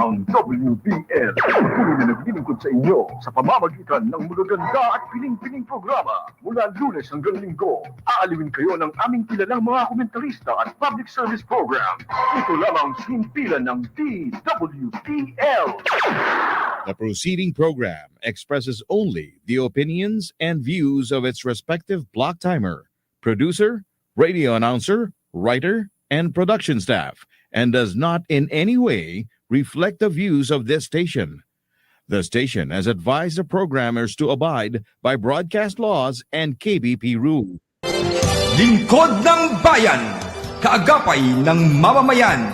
Ang WBL, patuloy na naglilingkod sa inyo sa pamamagitan ng magaganda at pining-pining programa. Mula Lunes hanggang Linggo, aalawin kayo ng aming kilalang mga komentarista at public service program. Ito lamang sinimpilan ng DWBL. The proceeding program expresses only the opinions and views of its respective block timer, producer, radio announcer, writer, and production staff, and does not in any way reflect the views of this station. The station has advised the programmers to abide by broadcast laws and KBP rules. Lingkod ng Bayan, kaagapay ng mamamayan.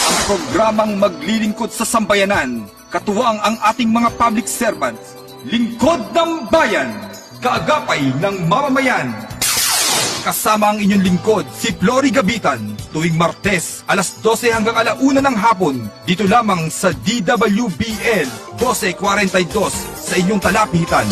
Ang programang maglilingkod sa sambayanan, katuwang ang ating mga public servants. Lingkod ng Bayan, kaagapay ng mamamayan. Kasama ang inyong lingkod, si Flory Gabitan, tuwing Martes, alas 12 hanggang alauna ng hapon, dito lamang sa DWBL 1242 sa inyong talapitan.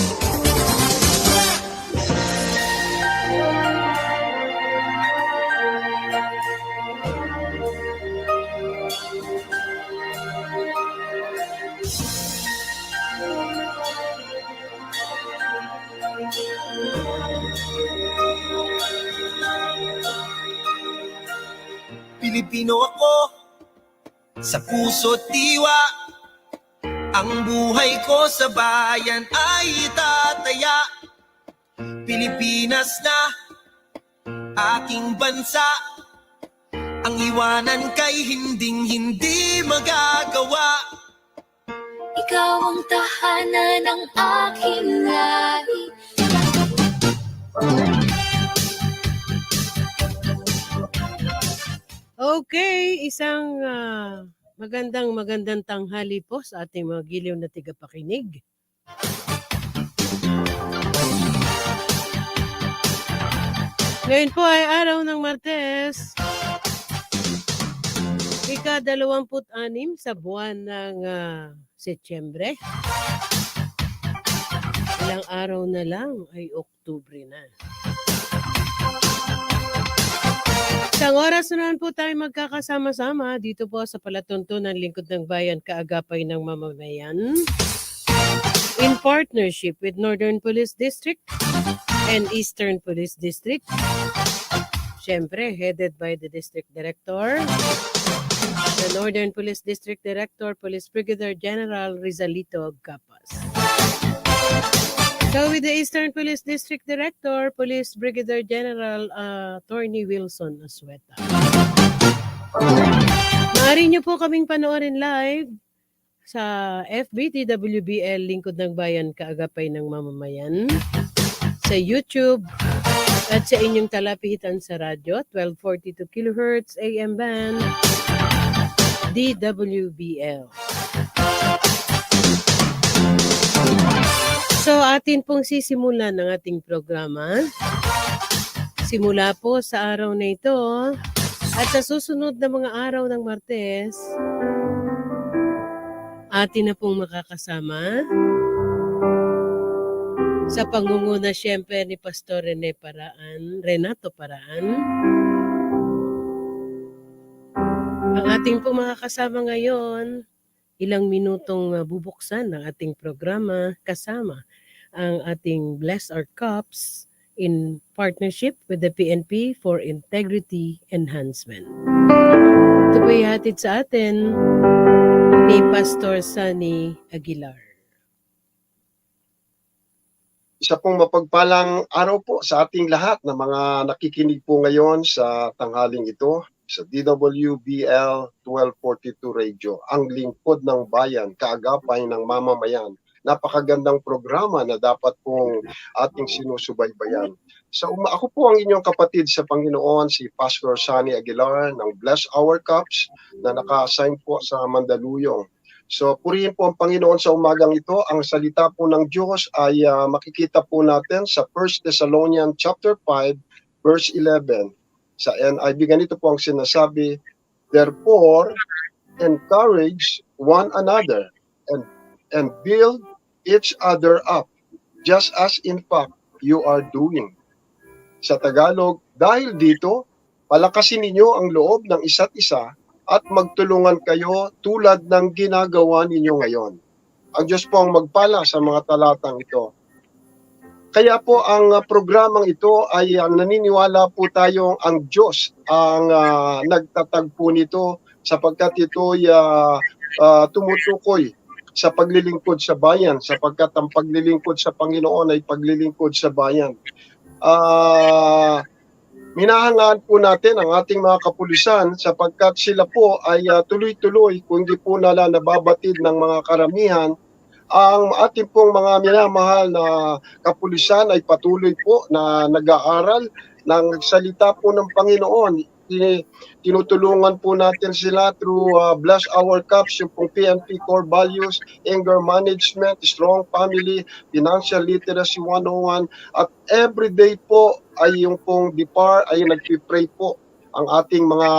Pilipino ako, sa puso't diwa. Ang buhay ko sa bayan ay tataya. Pilipinas na aking bansa. Ang iwanan kay hinding-hindi magagawa. Ikaw ang tahanan ng aking lahi. Okay, isang magandang tanghali po sa ating mga giliw na tigapakinig. Ngayon po ay araw ng Martes, ika-26 sa buwan ng Setyembre. Ilang araw na lang ay Oktubre na. Isang oras na naman po tayo magkakasama-sama dito po sa palatuntunan Lingkod ng Bayan, kaagapay ng mamamayan. In partnership with Northern Police District and Eastern Police District. Siyempre, headed by the District Director. The Northern Police District Director, Police Brigadier General Rizalito Capas. So with the Eastern Police District Director, Police Brigadier General Attorney Wilson Asueta. Maaari niyo po kaming panoorin live sa FB TWBL Lingkod ng Bayan, kaagapay ng mamamayan, sa YouTube at sa inyong talapitan sa radyo 1242 kHz AM band DWBL. So atin pong sisimulan ng ating programa. Simula po sa araw na ito at sa susunod na mga araw ng Martes, atin na pong makakasama sa pangunguna siyempre ni Pastor Renato Paraan. Ang ating pong makakasama ngayon, ilang minutong bubuksan ng ating programa kasama ang ating Bless Our Cups in partnership with the PNP for Integrity Enhancement. Ito po ihatid sa atin ni Pastor Sunny Aguilar. Isa pong mapagpalang araw po sa ating lahat na mga nakikinig po ngayon sa tanghaling ito sa DWBL 1242 Radio, ang lingkod ng bayan, kaagapay ng mamamayan. Napakagandang programa na dapat pong ating sinusubaybayan. Ako po ang inyong kapatid sa Panginoon, si Pastor Sunny Aguilar ng Bless Our Cups na naka-assign po sa Mandaluyong. So purihin po ang Panginoon sa umagang ito. Ang salita po ng Diyos ay makikita po natin sa 1 Thessalonians chapter 5 verse 11. Sa NIV ganito po ang sinasabi, therefore encourage one another and build each other up, just as in fact you are doing. Sa Tagalog, dahil dito, palakasin ninyo ang loob ng isa't isa at magtulungan kayo tulad ng ginagawa ninyo ngayon. Ang Diyos po ang magpala sa mga talatang ito. Kaya po ang programang ito ay naniniwala po tayong ang Diyos ang nagtatagpo nito sapagkat ito'y tumutukoy sa paglilingkod sa bayan sapagkat ang paglilingkod sa Panginoon ay paglilingkod sa bayan. Minahangaan po natin ang ating mga kapulisan sapagkat sila po ay tuloy-tuloy kung di po nila nababatid ng mga karamihan. Ang ating pong mga minamahal na kapulisan ay patuloy po na nag-aaral ng salita po ng Panginoon. Tinutulungan po natin sila through Bless Our Cups, yung pong PNP core values, anger management, strong family, financial literacy 101, at everyday po ay yung pong DIPAR ay nagpipray po ang ating mga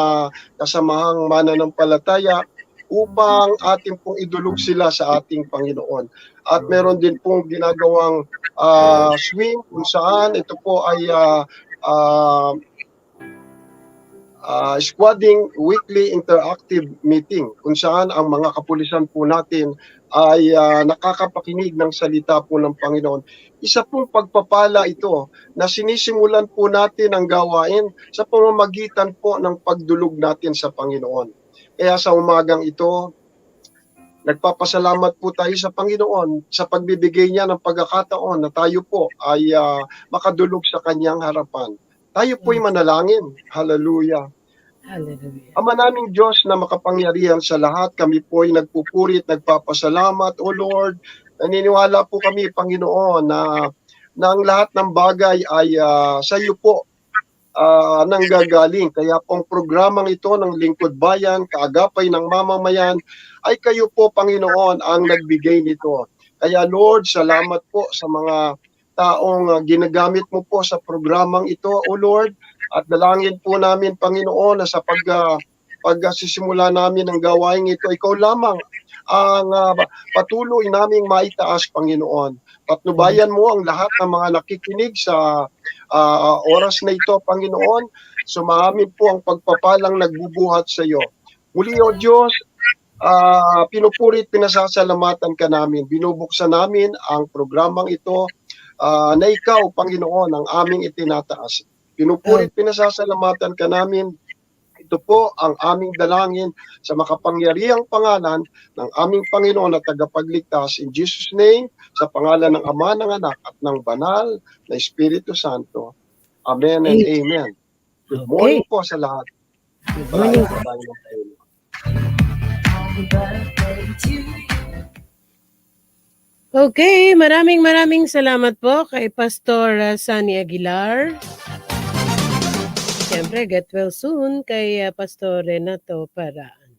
kasamahang mananampalataya upang ating pong idulog sila sa ating Panginoon. At meron din pong ginagawang swing kung saan ito po ay squadding weekly interactive meeting kung saan ang mga kapulisan po natin ay nakakapakinig ng salita po ng Panginoon. Isa pong pagpapala ito na sinisimulan po natin ang gawain sa pamamagitan po ng pagdulog natin sa Panginoon. Kaya sa umagang ito, nagpapasalamat po tayo sa Panginoon sa pagbibigay niya ng pagkakataon na tayo po ay makadulog sa kanyang harapan. Tayo po'y manalangin. Hallelujah. Hallelujah. Ama naming Diyos na makapangyarihan sa lahat, kami po'y nagpupurit, nagpapasalamat. O Lord, naniniwala po kami, Panginoon, na ang lahat ng bagay ay sa iyo po nanggagaling. Kaya pong programang ito ng Lingkod Bayan, Kaagapay ng Mamamayan, ay kayo po, Panginoon, ang nagbigay nito. Kaya Lord, salamat po sa mga taong ginagamit mo po sa programang ito, O Lord. At dalangin po namin, Panginoon, na sa pagsisimula namin ng gawain ito, ikaw lamang ang patuloy naming maitaas, Panginoon. Patnubayan mo ang lahat ng mga nakikinig sa oras na ito, Panginoon. Sumaamin po ang pagpapalang nagbubuhat sa iyo. Muli, O Diyos, pinupurit, pinasasalamatan ka namin. Binubuksan namin ang programang ito na ikaw, Panginoon, ang aming itinataas. Pinupurit, pinasasalamatan ka namin. Ito po ang aming dalangin sa makapangyarihang pangalan ng aming Panginoon at tagapagligtas. In Jesus' name, sa pangalan ng Ama, ng Anak, at ng Banal na Espiritu Santo. Amen and Amen. Good morning po sa lahat. Good morning. Okay, maraming salamat po kay Pastor Sunny Aguilar. Siyempre, get well soon kay Pastor Renato Paraan.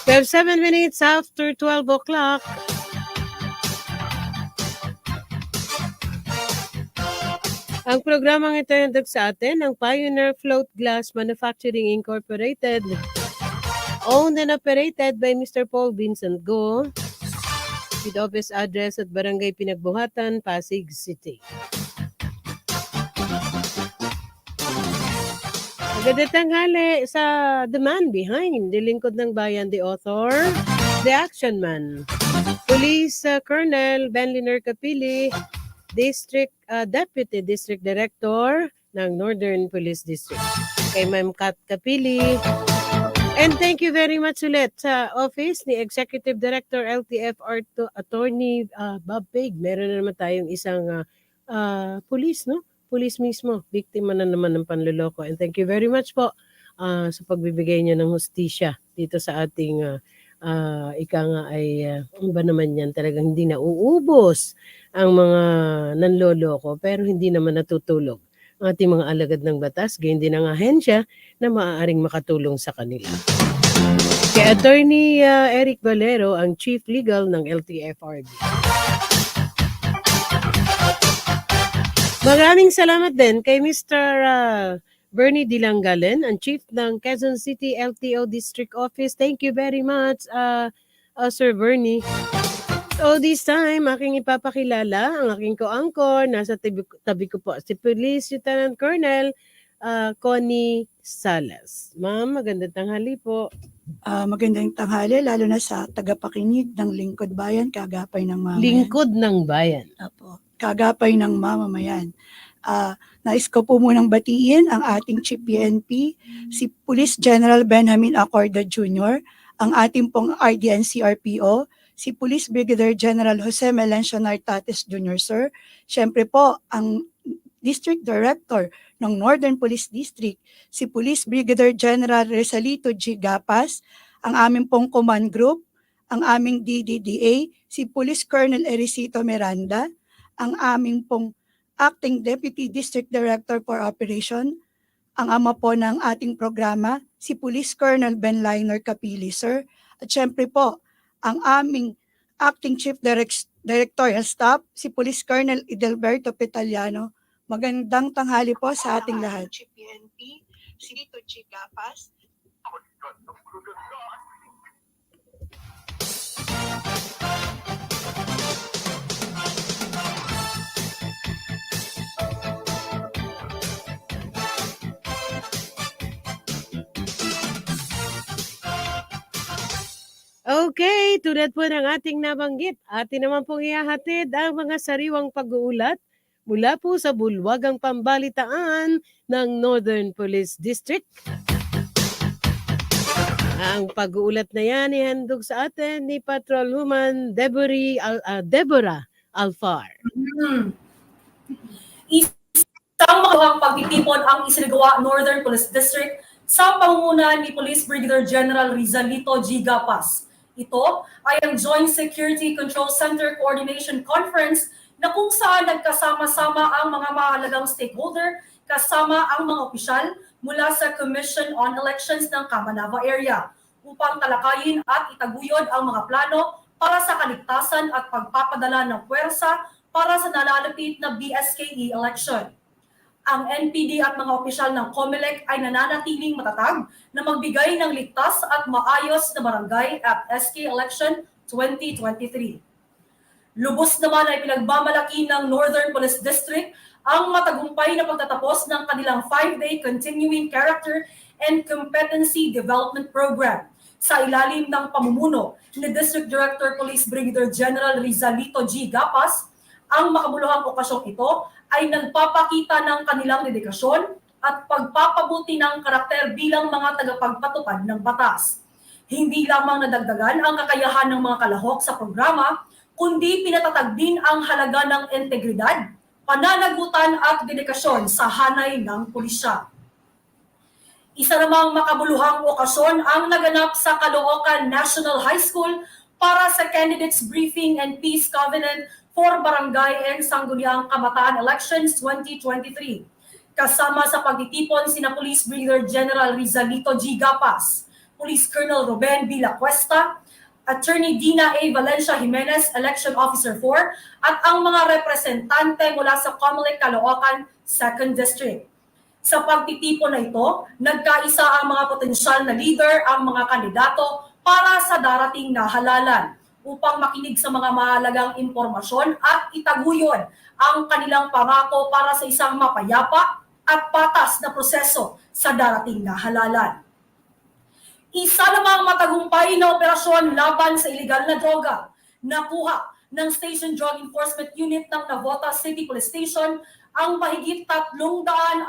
7 minutes after 12 o'clock. Ang programang ito ay handog sa atin ng Pioneer Float Glass Manufacturing Incorporated, owned and operated by Mr. Paul Vincent Go, with office address at Barangay Pinagbuhatan, Pasig City. Magandang tanghali sa The Man Behind, the Lingkod ng Bayan, the author, the action man, Police Colonel Benliner Capili, Deputy District Director ng Northern Police District, kay Ma'am Kat Capili. And thank you very much ulit sa office ni Executive Director LTFR Attorney Bob Pig. Meron na naman tayong isang police, no? Police mismo, biktima na naman ng panloloko. And thank you very much po sa pagbibigay niya ng hustisya dito sa ating ika nga ay ano ba naman yan, talagang hindi na uubos ang mga nanloloko pero hindi naman natutulog ang ating mga alagad ng batas, gayon din ang ahensya na maaaring makatulong sa kanila. Kay Attorney Eric Valero, ang Chief Legal ng LTFRB. Maraming salamat din kay Mr. Bernie Dilangalen, ang Chief ng Quezon City LTO District Office. Thank you very much, Sir Bernie. So this time, aking ipapakilala ang aking co-anchor. Nasa tabi ko po si Police Lieutenant Colonel Connie Salas. Ma'am, magandang tanghali po. Magandang tanghali, lalo na sa tagapakinig ng Lingkod Bayan, Kagapay ng Mamayan. Lingkod ng Bayan. Apo, Kagapay ng Mamamayan. Nais ko po munang batiin ang ating Chief PNP, si Police General Benjamin Acorda Jr., ang ating pong RDNCRPO, si Police Brigadier General Jose Melencio Nartates Jr., sir. Siyempre po, ang District Director ng Northern Police District, si Police Brigadier General Resalito G. Gapas, ang aming pong command group, ang aming DDDA, si Police Colonel Ericito Miranda, ang aming pong Acting Deputy District Director for Operation, ang ama po ng ating programa, si Police Colonel Ben Liner Capili, sir. At syempre po, ang aming Acting Chief Directorial Staff, si Police Colonel Idelberto Petaliano. Magandang tanghali po sa ating lahat. Chief PNP, si Tito G. Gapas. Okay, tulad po ng ating nabanggit, atin naman pong ihahatid ang mga sariwang pag-uulat mula po sa bulwagang pambalitaan ng Northern Police District. Ang pag-uulat na yan ihandog sa atin ni Patrolwoman Deborah Alfar. Isang makawang pagtitipon ang isinagawa Northern Police District sa pangunguna ni Police Brigadier General Rizalito G. Gapas. Ito ay ang Joint Security Control Center Coordination Conference na kung saan nagkasama-sama ang mga mahalagang stakeholder kasama ang mga opisyal mula sa Commission on Elections ng Camanava area upang talakayin at itaguyod ang mga plano para sa kaligtasan at pagpapadala ng puwersa para sa nalalapit na BSKE election. Ang NPD at mga opisyal ng COMELEC ay nananatiling matatag na magbigay ng ligtas at maayos na barangay at SK election 2023. Lubos naman ay pinagmamalaki ng Northern Police District ang matagumpay na pagtatapos ng kanilang 5-day Continuing Character and Competency Development Program sa ilalim ng pamumuno ni District Director Police Brigadier General Rizalito G. Gapas. Ang makabuluhang okasyong ito ay nagpapakita ng kanilang dedikasyon at pagpapabuti ng karakter bilang mga tagapagpatupad ng batas. Hindi lamang nadagdagan ang kakayahan ng mga kalahok sa programa, kundi pinatatag din ang halaga ng integridad, pananagutan at dedikasyon sa hanay ng pulisya. Isa namang makabuluhang okasyon ang naganap sa Caloocan National High School para sa Candidates Briefing and Peace Covenant for Barangay and Sangguniang Kabataan Elections 2023. Kasama sa pagtitipon sina Police Brigadier General Rizalito G. Gapas, Police Colonel Ruben B. Lacuesta, Attorney Dina A. Valencia Jimenez, Election Officer 4, at ang mga representante mula sa COMELEC Caloocan 2nd District. Sa pagtitipon na ito, nagkaisa ang mga potensyal na leader, ang mga kandidato para sa darating na halalan upang makinig sa mga mahalagang impormasyon at itaguyod ang kanilang pangako para sa isang mapayapa at patas na proseso sa darating na halalan. Isa namang matagumpay na operasyon laban sa iligal na droga, nakuha ng Station Drug Enforcement Unit ng Navotas City Police Station ang mahigit 380,000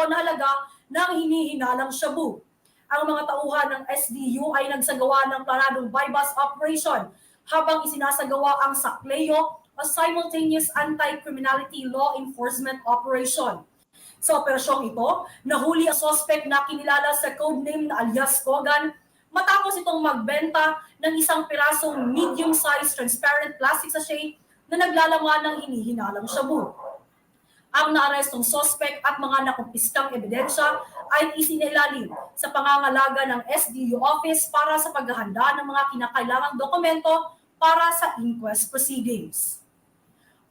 na halaga ng hinihinalang shabu. Ang mga tauhan ng SDU ay nagsagawa ng planadong bypass operation habang isinasagawa ang sakleo o simultaneous anti-criminality law enforcement operation. Sa operasyong ito, nahuli ang suspect na kinilala sa codename na alias Kogan matapos itong magbenta ng isang pirasong medium-sized transparent plastic sachet na naglalaman ng hinihinalang shabu. Ang naarestong suspect at mga nakumpiskang ebidensya ay isinailalim sa pangangalaga ng SDU office para sa paghahanda ng mga kinakailangang dokumento para sa inquest proceedings.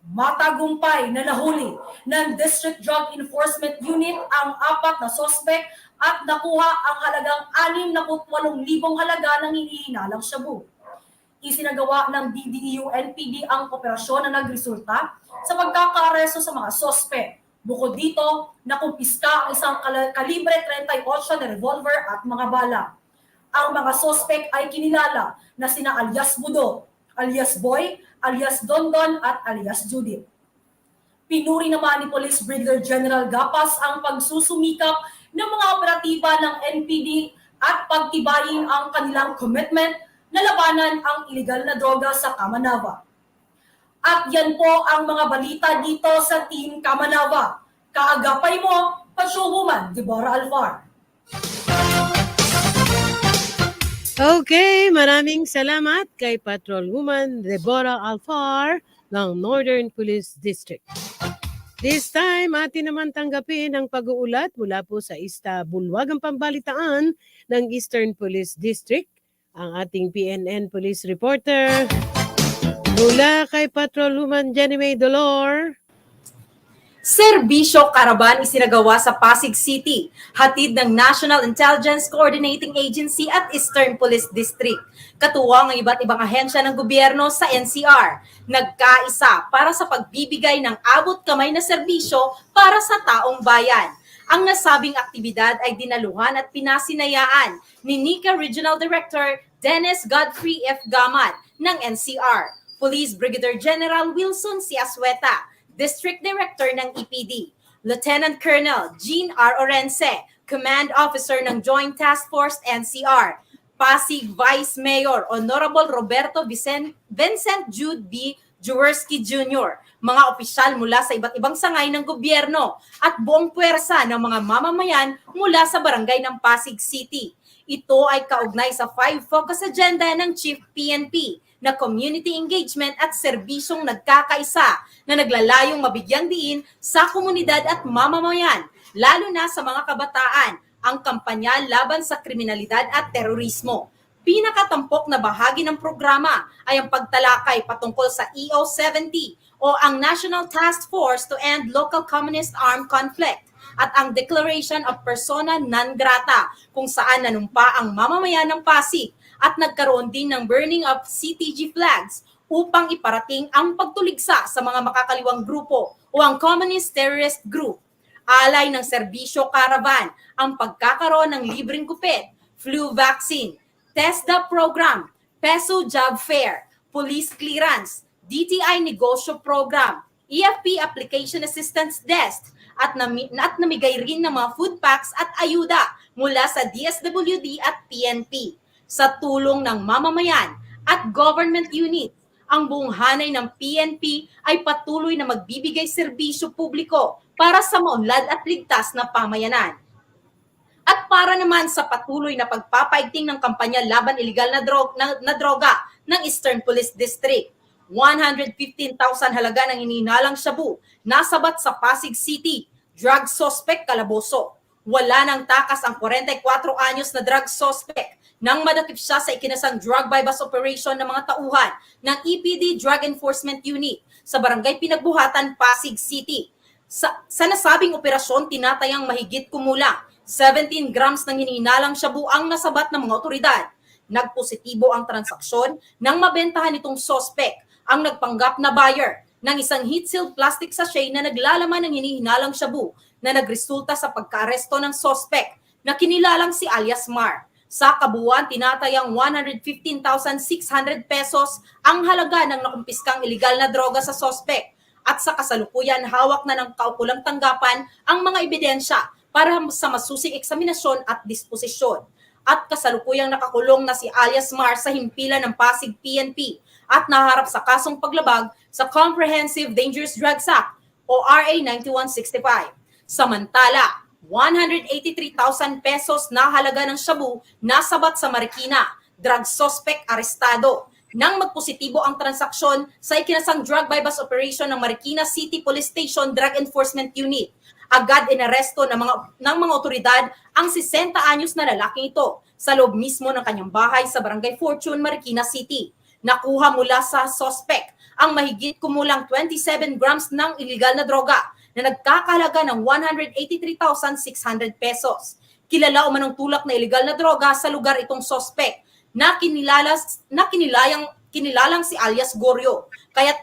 Matagumpay na nahuli ng District Drug Enforcement Unit ang 4 na suspect at nakuha ang halagang 68,000 halaga ng hinihinalang shabu. Isinagawa ng DDEU-NPD ang operasyon na nagresulta sa pagkakaaresto sa mga sospek Bukod dito, nakumpiska ang isang kalibre 38 na revolver at mga bala. Ang mga sospek ay kinilala na sina alias Budo, alias Boy, alias Dondon at alias Judith. Pinuri naman ni Police Brigadier General Gapas ang pagsusumikap ng mga operatiba ng NPD at pagtibayin ang kanilang commitment na labanan ang illegal na droga sa Kamanava. At yan po ang mga balita dito sa Team Kamanava. Kaagapay mo, Patrolwoman Deborah Alfar. Okay, maraming salamat kay Patrolwoman Deborah Alfar ng Northern Police District. This time, atin naman tanggapin ang pag-uulat mula po sa Bulwagang Pambalitaan ng Eastern Police District, ang ating PNN Police Reporter mula kay Patrolwoman Jenny May Dolor. Serbisyo Karaban isinagawa sa Pasig City, hatid ng National Intelligence Coordinating Agency at Eastern Police District. Katuwang ang iba't ibang ahensya ng gobyerno sa NCR. Nagkaisa para sa pagbibigay ng abot kamay na serbisyo para sa taong bayan. Ang nasabing aktibidad ay dinaluhan at pinasinayaan ni NICA Regional Director Dennis Godfrey F. Gamat ng NCR, Police Brigadier General Wilson C. Asweta, District Director ng EPD, Lieutenant Colonel Jean R. Orense, Command Officer ng Joint Task Force NCR, Pasig Vice Mayor Honorable Roberto Vincent Jude B. Jaworski Jr., mga opisyal mula sa iba't ibang sangay ng gobyerno at buong puwersa ng mga mamamayan mula sa barangay ng Pasig City. Ito ay kaugnay sa 5 focus agenda ng Chief PNP na community engagement at serbisyong nagkakaisa na naglalayong mabigyang diin sa komunidad at mamamayan, lalo na sa mga kabataan, ang kampanya laban sa kriminalidad at terorismo. Pinakatampok na bahagi ng programa ay ang pagtalakay patungkol sa EO70 o ang National Task Force to End Local Communist Armed Conflict at ang Declaration of Persona Non Grata kung saan nanumpa ang mamamayan ng Pasig at nagkaroon din ng burning of CTG flags upang iparating ang pagtuligsa sa mga makakaliwang grupo o ang Communist Terrorist Group. Alay ng serbisyo Caravan ang pagkakaroon ng libreng gupit, flu vaccine, TESDA program, PESO job fair, police clearance, DTI negosyo program, EFP application assistance desk, at namigay rin ng mga food packs at ayuda mula sa DSWD at PNP. Sa tulong ng mamamayan at government units, ang buong hanay ng PNP ay patuloy na magbibigay serbisyo publiko para sa maunlad at ligtas na pamayanan. At para naman sa patuloy na pagpapaigting ng kampanya laban iligal na droga ng Eastern Police District, 115,000 halaga ng ininalang shabu nasabat sa Pasig City, drug suspect kalaboso. Wala nang takas ang 44 anyos na drug suspect nang madakip siya sa ikinasang drug bypass operation ng mga tauhan ng EPD Drug Enforcement Unit sa Barangay Pinagbuhatan, Pasig City. Sa nasabing operasyon, tinatayang mahigit kumulang 17 grams ng hinihinalang shabu ang nasabat ng mga otoridad. Nagpositibo ang transaksyon nang mabentahan itong suspect ang nagpanggap na buyer ng isang heat-sealed plastic sachet na naglalaman ng hinihinalang shabu na nagresulta sa pagkaaresto ng suspect na kinilalang si alias Mar. Sa kabuuan, tinatayang 115,600 pesos ang halaga ng nakumpiskang iligal na droga sa suspect. At sa kasalukuyan, hawak na ng kaukulang tanggapan ang mga ebidensya para sa masusing eksaminasyon at disposisyon. At kasalukuyang nakakulong na si alias Mar sa himpilan ng Pasig PNP at naharap sa kasong paglabag sa Comprehensive Dangerous Drugs Act o RA 9165. Samantala, 183,000 pesos na halaga ng shabu nasabat sa Marikina, drug suspect arestado. Nang magpositibo ang transaksyon sa ikinasang drug bypass operation ng Marikina City Police Station Drug Enforcement Unit, agad inaresto ng mga otoridad ang 60 anyos na lalaking ito sa loob mismo ng kanyang bahay sa Barangay Fortune, Marikina City. Nakuha mula sa suspect ang mahigit kumulang 27 grams ng illegal na droga na nagkakahalaga ng 183,600 pesos. Kilala o manong tulak na illegal na droga sa lugar itong suspect na kinilalang si alias Goryo. Kaya't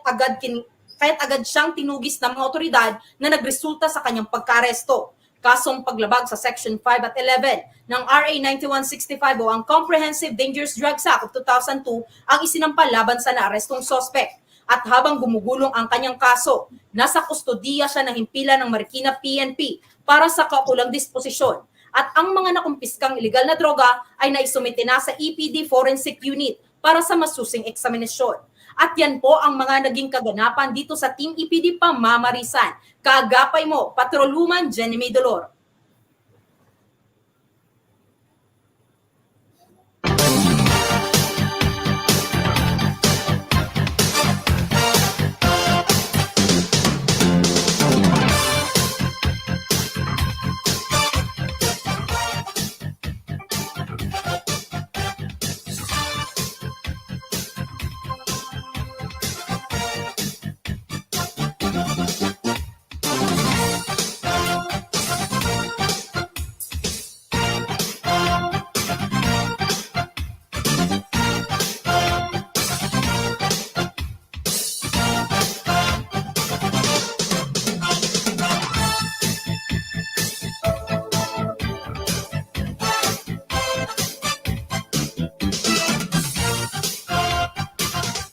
kaya't agad siyang tinugis ng mga otoridad na nagresulta sa kanyang pagka-aresto. Kasong paglabag sa Section 5 at 11 ng RA 9165 o ang Comprehensive Dangerous Drugs Act of 2002 ang isinampal laban sa naarestong sospek. At habang gumugulong ang kanyang kaso, nasa kustodiya siya ng himpilan ng Marikina PNP para sa kaukulang disposisyon. At ang mga nakumpiskang iligal na droga ay naisumite na sa EPD Forensic Unit para sa masusing eksaminasyon. At yan po ang mga naging kaganapan dito sa Team EPD Pamamarisan. Kaagapay mo, Patrolwoman Jenny May Dolor.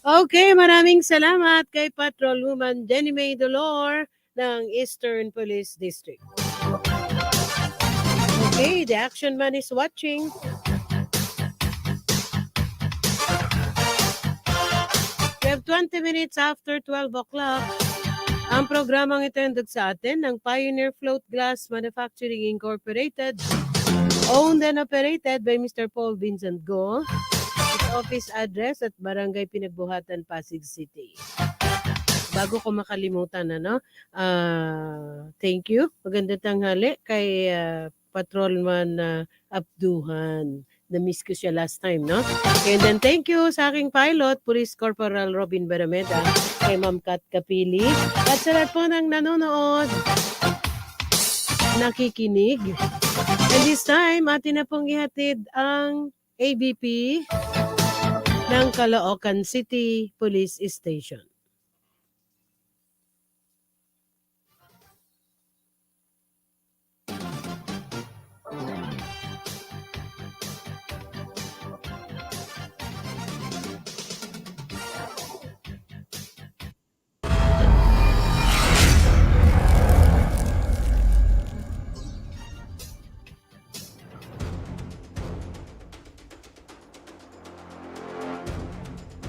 Okay, maraming salamat kay Patrolwoman Jenny May Dolor ng Eastern Police District. Okay, the action man is watching. We have 20 minutes after 12 o'clock. Ang programang ito yung sa atin ng Pioneer Float Glass Manufacturing Incorporated, owned and operated by Mr. Paul Vincent Go. Office address at Barangay Pinagbuhatan, Pasig City. Bago ko makalimutan, thank you. Magandang tanghali kay Patrolman Abduhan. Na-miss ko siya last time, no? And then thank you sa aking pilot, Police Corporal Robin Barameda, kay Ma'am Kat Kapili, at sa lahat po ng nanonood, nakikinig. And this time, atin na pong ihatid ang ABP ng Caloocan City Police Station.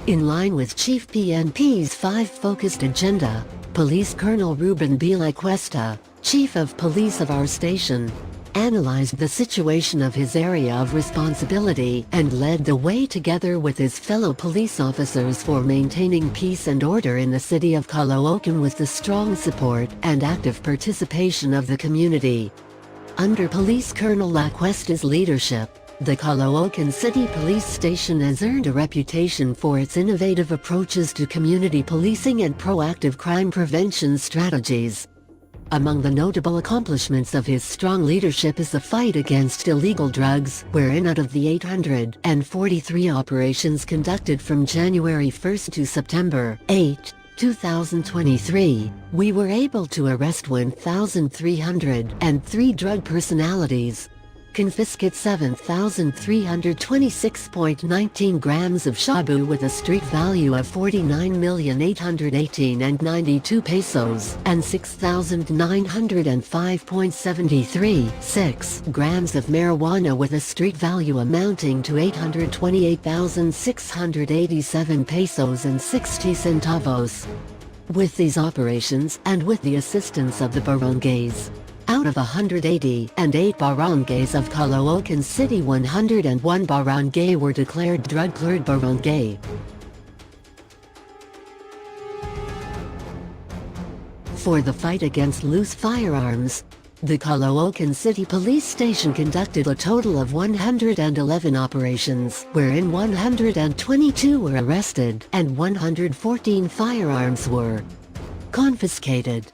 In line with Chief PNP's 5-focused agenda, Police Colonel Ruben Bilay Cuesta, Chief of Police of our station, analyzed the situation of his area of responsibility and led the way together with his fellow police officers for maintaining peace and order in the city of Caloocan with the strong support and active participation of the community. Under Police Colonel La Cuesta's leadership, the Caloocan City Police Station has earned a reputation for its innovative approaches to community policing and proactive crime prevention strategies. Among the notable accomplishments of his strong leadership is the fight against illegal drugs, wherein out of the 843 operations conducted from January 1 to September 8, 2023, we were able to arrest 1,303 drug personalities, confiscate 7,326.19 grams of shabu with a street value of 49,818.92 pesos and 6,905.73 grams of marijuana with a street value amounting to 828,687 pesos and 60 centavos. With these operations and with the assistance of the barangays, out of 188 barangays of Caloocan City, 101 barangay were declared drug-cleared barangay. For the fight against loose firearms, the Caloocan City Police Station conducted a total of 111 operations, wherein 122 were arrested and 114 firearms were confiscated.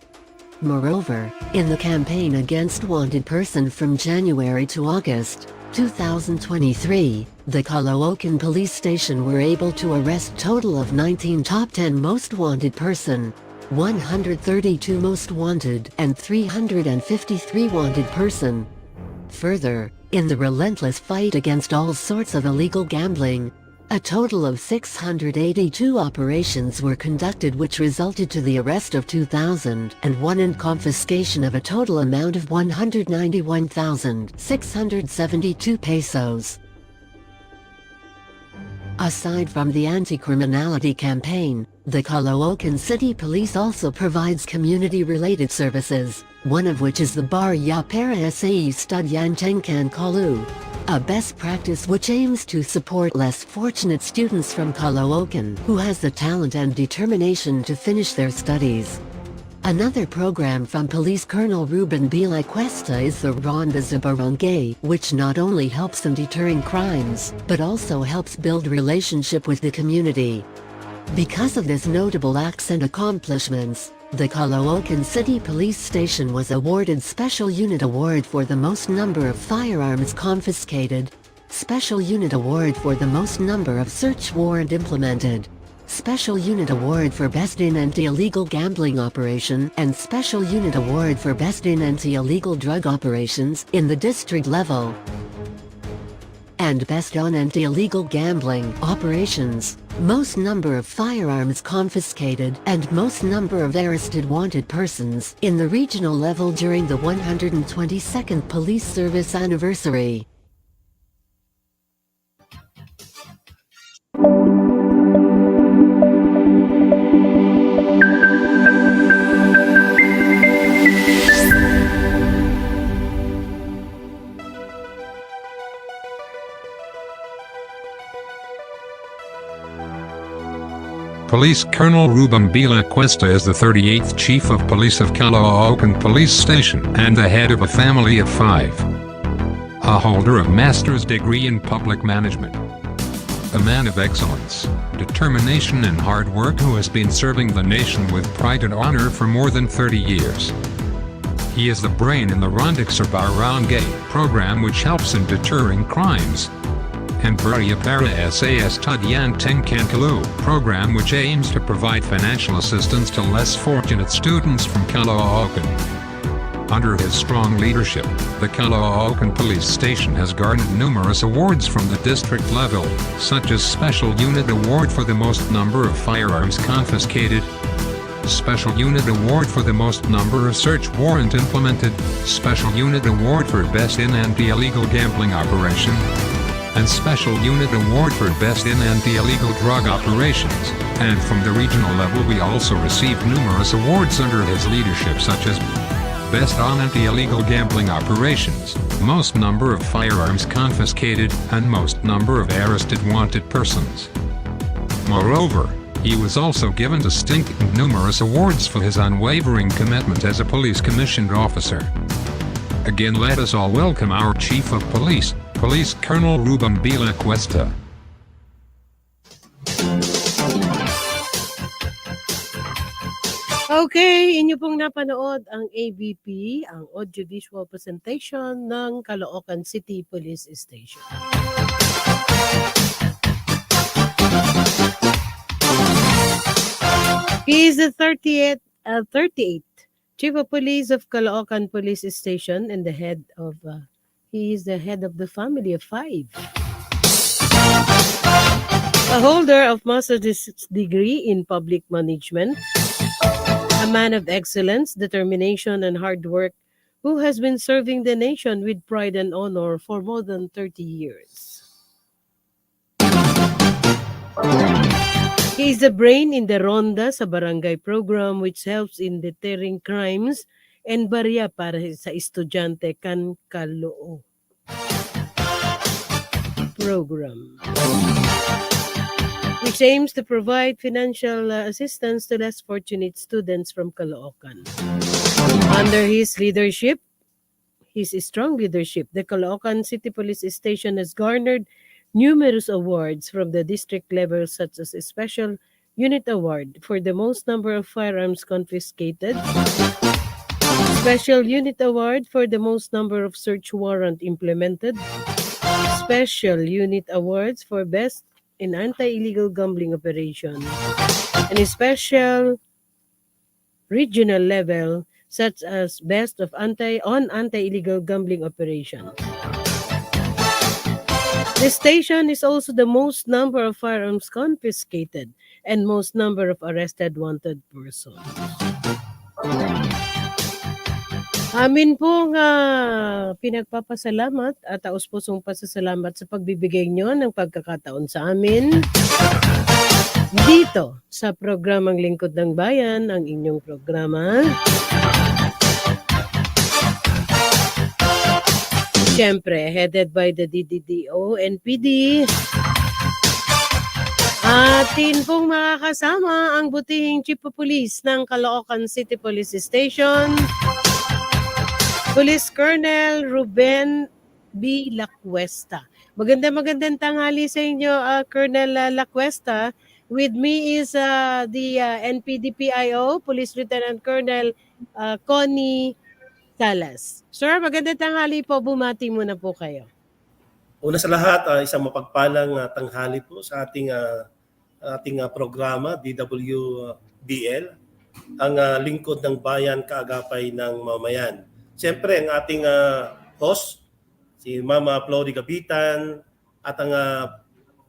Moreover, in the campaign against wanted person from January to August 2023, the Caloocan Police Station were able to arrest total of 19 top 10 most wanted person, 132 most wanted, and 353 wanted person. Further, in the relentless fight against all sorts of illegal gambling, a total of 682 operations were conducted, which resulted to the arrest of 2,001 and confiscation of a total amount of 191,672 pesos. Aside from the anti-criminality campaign, the Caloocan City Police also provides community-related services, one of which is the Barya para sa Estudyanteng Kalu, a best practice which aims to support less fortunate students from Caloocan who has the talent and determination to finish their studies. Another program from Police Colonel Ruben Bilay Cuesta is the Ronda sa Barangay, which not only helps in deterring crimes, but also helps build relationship with the community. Because of this notable acts and accomplishments, the Caloocan City Police Station was awarded Special Unit Award for the most number of firearms confiscated, Special Unit Award for the most number of search warrant implemented, Special Unit Award for Best in Anti-Illegal Gambling Operation, and Special Unit Award for Best in Anti-Illegal Drug Operations in the district level, and Best on Anti-Illegal Gambling Operations, most number of firearms confiscated, and most number of arrested wanted persons in the regional level during the 122nd Police Service Anniversary. Police Colonel Ruben Bilay Cuesta is the 38th Chief of Police of Caloocan Police Station and the head of a family of 5. A holder of master's degree in public management. A man of excellence, determination and hard work who has been serving the nation with pride and honor for more than 30 years. He is the brain in the Ronda sa Barangay program, which helps in deterring crimes, and Barya para sa Estudyanteng Kalu program, which aims to provide financial assistance to less fortunate students from Caloocan. Under his strong leadership, the Caloocan Police Station has garnered numerous awards from the district level, such as Special Unit Award for the most number of firearms confiscated, Special Unit Award for the most number of search warrant implemented, Special Unit Award for Best in Anti-Illegal Gambling Operation, and Special Unit Award for Best in Anti-Illegal Drug Operations. And from the regional level we also received numerous awards under his leadership, such as Best on Anti-Illegal Gambling Operations, Most Number of Firearms Confiscated, and Most Number of Arrested Wanted Persons. Moreover, he was also given distinct and numerous awards for his unwavering commitment as a police commissioned officer. Again, let us all welcome our Chief of Police, Police Colonel Ruben Bilay Cuesta. Okay, inyo pong napanood ang AVP, ang audiovisual presentation ng Caloocan City Police Station. He is the 38th Chief of Police of Caloocan Police Station and he is the head of the family of 5. A holder of master's degree in public management, a man of excellence, determination, and hard work who has been serving the nation with pride and honor for more than 30 years. He is the brain in the Ronda sa Barangay program, which helps in deterring crimes, and Barya para sa Estudyanteng Kalu program, which aims to provide financial assistance to less fortunate students from Caloocan. Under his strong leadership, the Caloocan City Police Station has garnered numerous awards from the district level, such as a Special Unit Award for the most number of firearms confiscated, Special Unit Award for the most number of search warrant implemented, Special Unit Awards for Best in Anti-Illegal Gambling Operation, and a Special regional level, such as best of anti-illegal gambling operations. The station is also the most number of firearms confiscated and most number of arrested wanted persons. Amin pong pinagpapasalamat at taos-pusong pasasalamat sa pagbibigay nyo ng pagkakataon sa amin dito sa programang Lingkod ng Bayan, ang inyong programa. Siyempre, headed by the DDDO, NPD. Atin pong makakasama ang butihing Chief of Police ng Caloocan City Police Station, Police Colonel Ruben B. Lacuesta. Magandang tanghali sa inyo, Colonel Lacuesta. With me is the NPD PIO, Police Lieutenant Colonel Connie Salas. Sir, magandang tanghali po. Bumati muna po kayo. Una sa lahat, isang mapagpalang tanghali po sa ating programa, DWBL, ang Lingkod ng Bayan, Kaagapay ng Mamayan. Siyempre, ang ating host, si Mama Flori Gabitan, at ang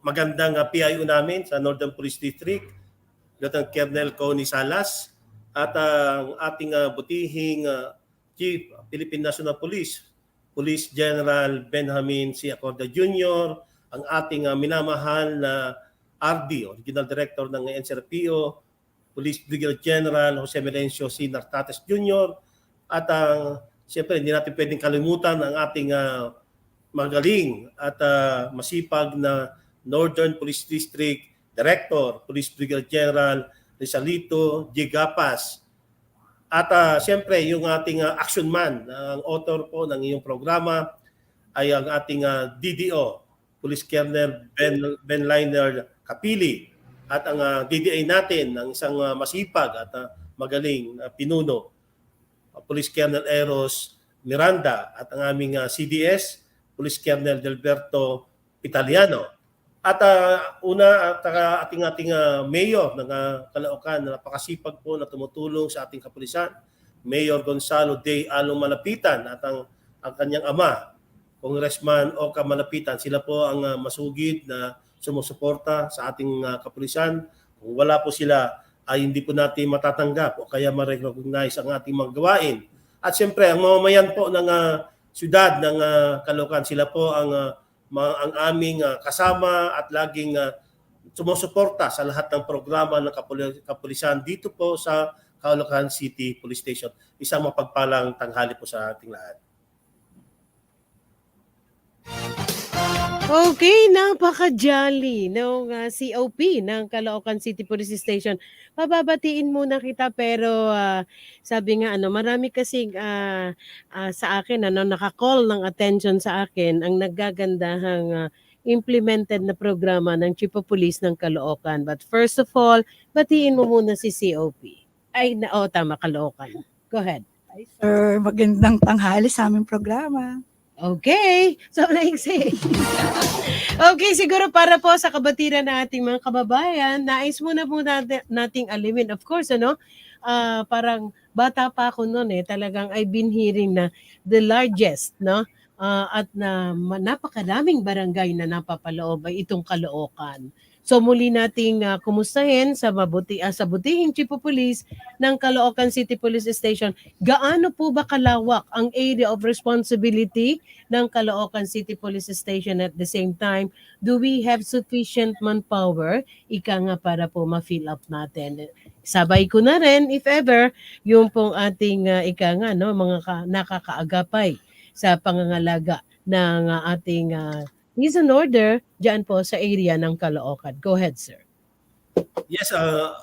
magandang PIO namin sa Northern Police District, Lieutenant Colonel Connie Salas, at ang ating butihing Chief Philippine National Police, Police General Benjamin C. Acorda Jr., ang ating minamahal na RD, Original Director ng NCRPO, Police Brigadier General Jose Melencio C. Nartates Jr., at siyempre hindi natin pwedeng kalimutan ang ating magaling at masipag na Northern Police District Director, Police Brigadier General Rizalito G. Gapas. At siyempre, yung ating action man, ang author po ng iyong programa ay ang ating DDO, Police Colonel Ben Liner Kapili. At ang DDA natin, ang isang masipag at magaling pinuno, Police Colonel Eros Miranda. At ang aming CDS, Police Colonel Delberto Italiano. At ating mayor ng Caloocan na napakasipag po na tumutulong sa ating kapulisan, Mayor Gonzalo Day Along Malapitan, at ang kanyang ama, Congressman Oka Malapitan. Sila po ang masugid na sumusuporta sa ating kapulisan. Kung wala po sila, ay hindi po natin matatanggap o kaya ma-recognize ang ating mga gawain. At siyempre, ang mamamayan po ng syudad ng Caloocan, sila po ang aming kasama at laging sumusuporta sa lahat ng programa ng kapulisan dito po sa Caloocan City Police Station. Isang mapagpalang tanghali po sa ating lahat. Okay, napaka-jolly ng COP ng Caloocan City Police Station. Pababatiin muna kita pero sabi nga marami kasing sa akin naka-call ng attention sa akin ang naggagandahang implemented na programa ng Chief of Police ng Caloocan. But first of all, batiin mo muna si COP. Tama, Caloocan. Go ahead. Hi, sir. Magandang tanghali sa aming programa. Okay. So, okay, siguro para po sa kabatiran ng ating mga kababayan, nais muna po nating alimin. Of course, parang bata pa ako noon talagang I've been hearing na the largest, at napakaraming barangay na napapaloob ay itong Caloocan. So muli nating kumustahin sa butihing Chief of Police ng Caloocan City Police Station. Gaano po ba kalawak ang area of responsibility ng Caloocan City Police Station at the same time? Do we have sufficient manpower? Ika nga para po ma-fill up natin. Sabay ko na rin, if ever, yung pong ating mga nakakaagapay sa pangangalaga ng ating is an order dyan po sa area ng Caloocan. Go ahead, sir. Yes,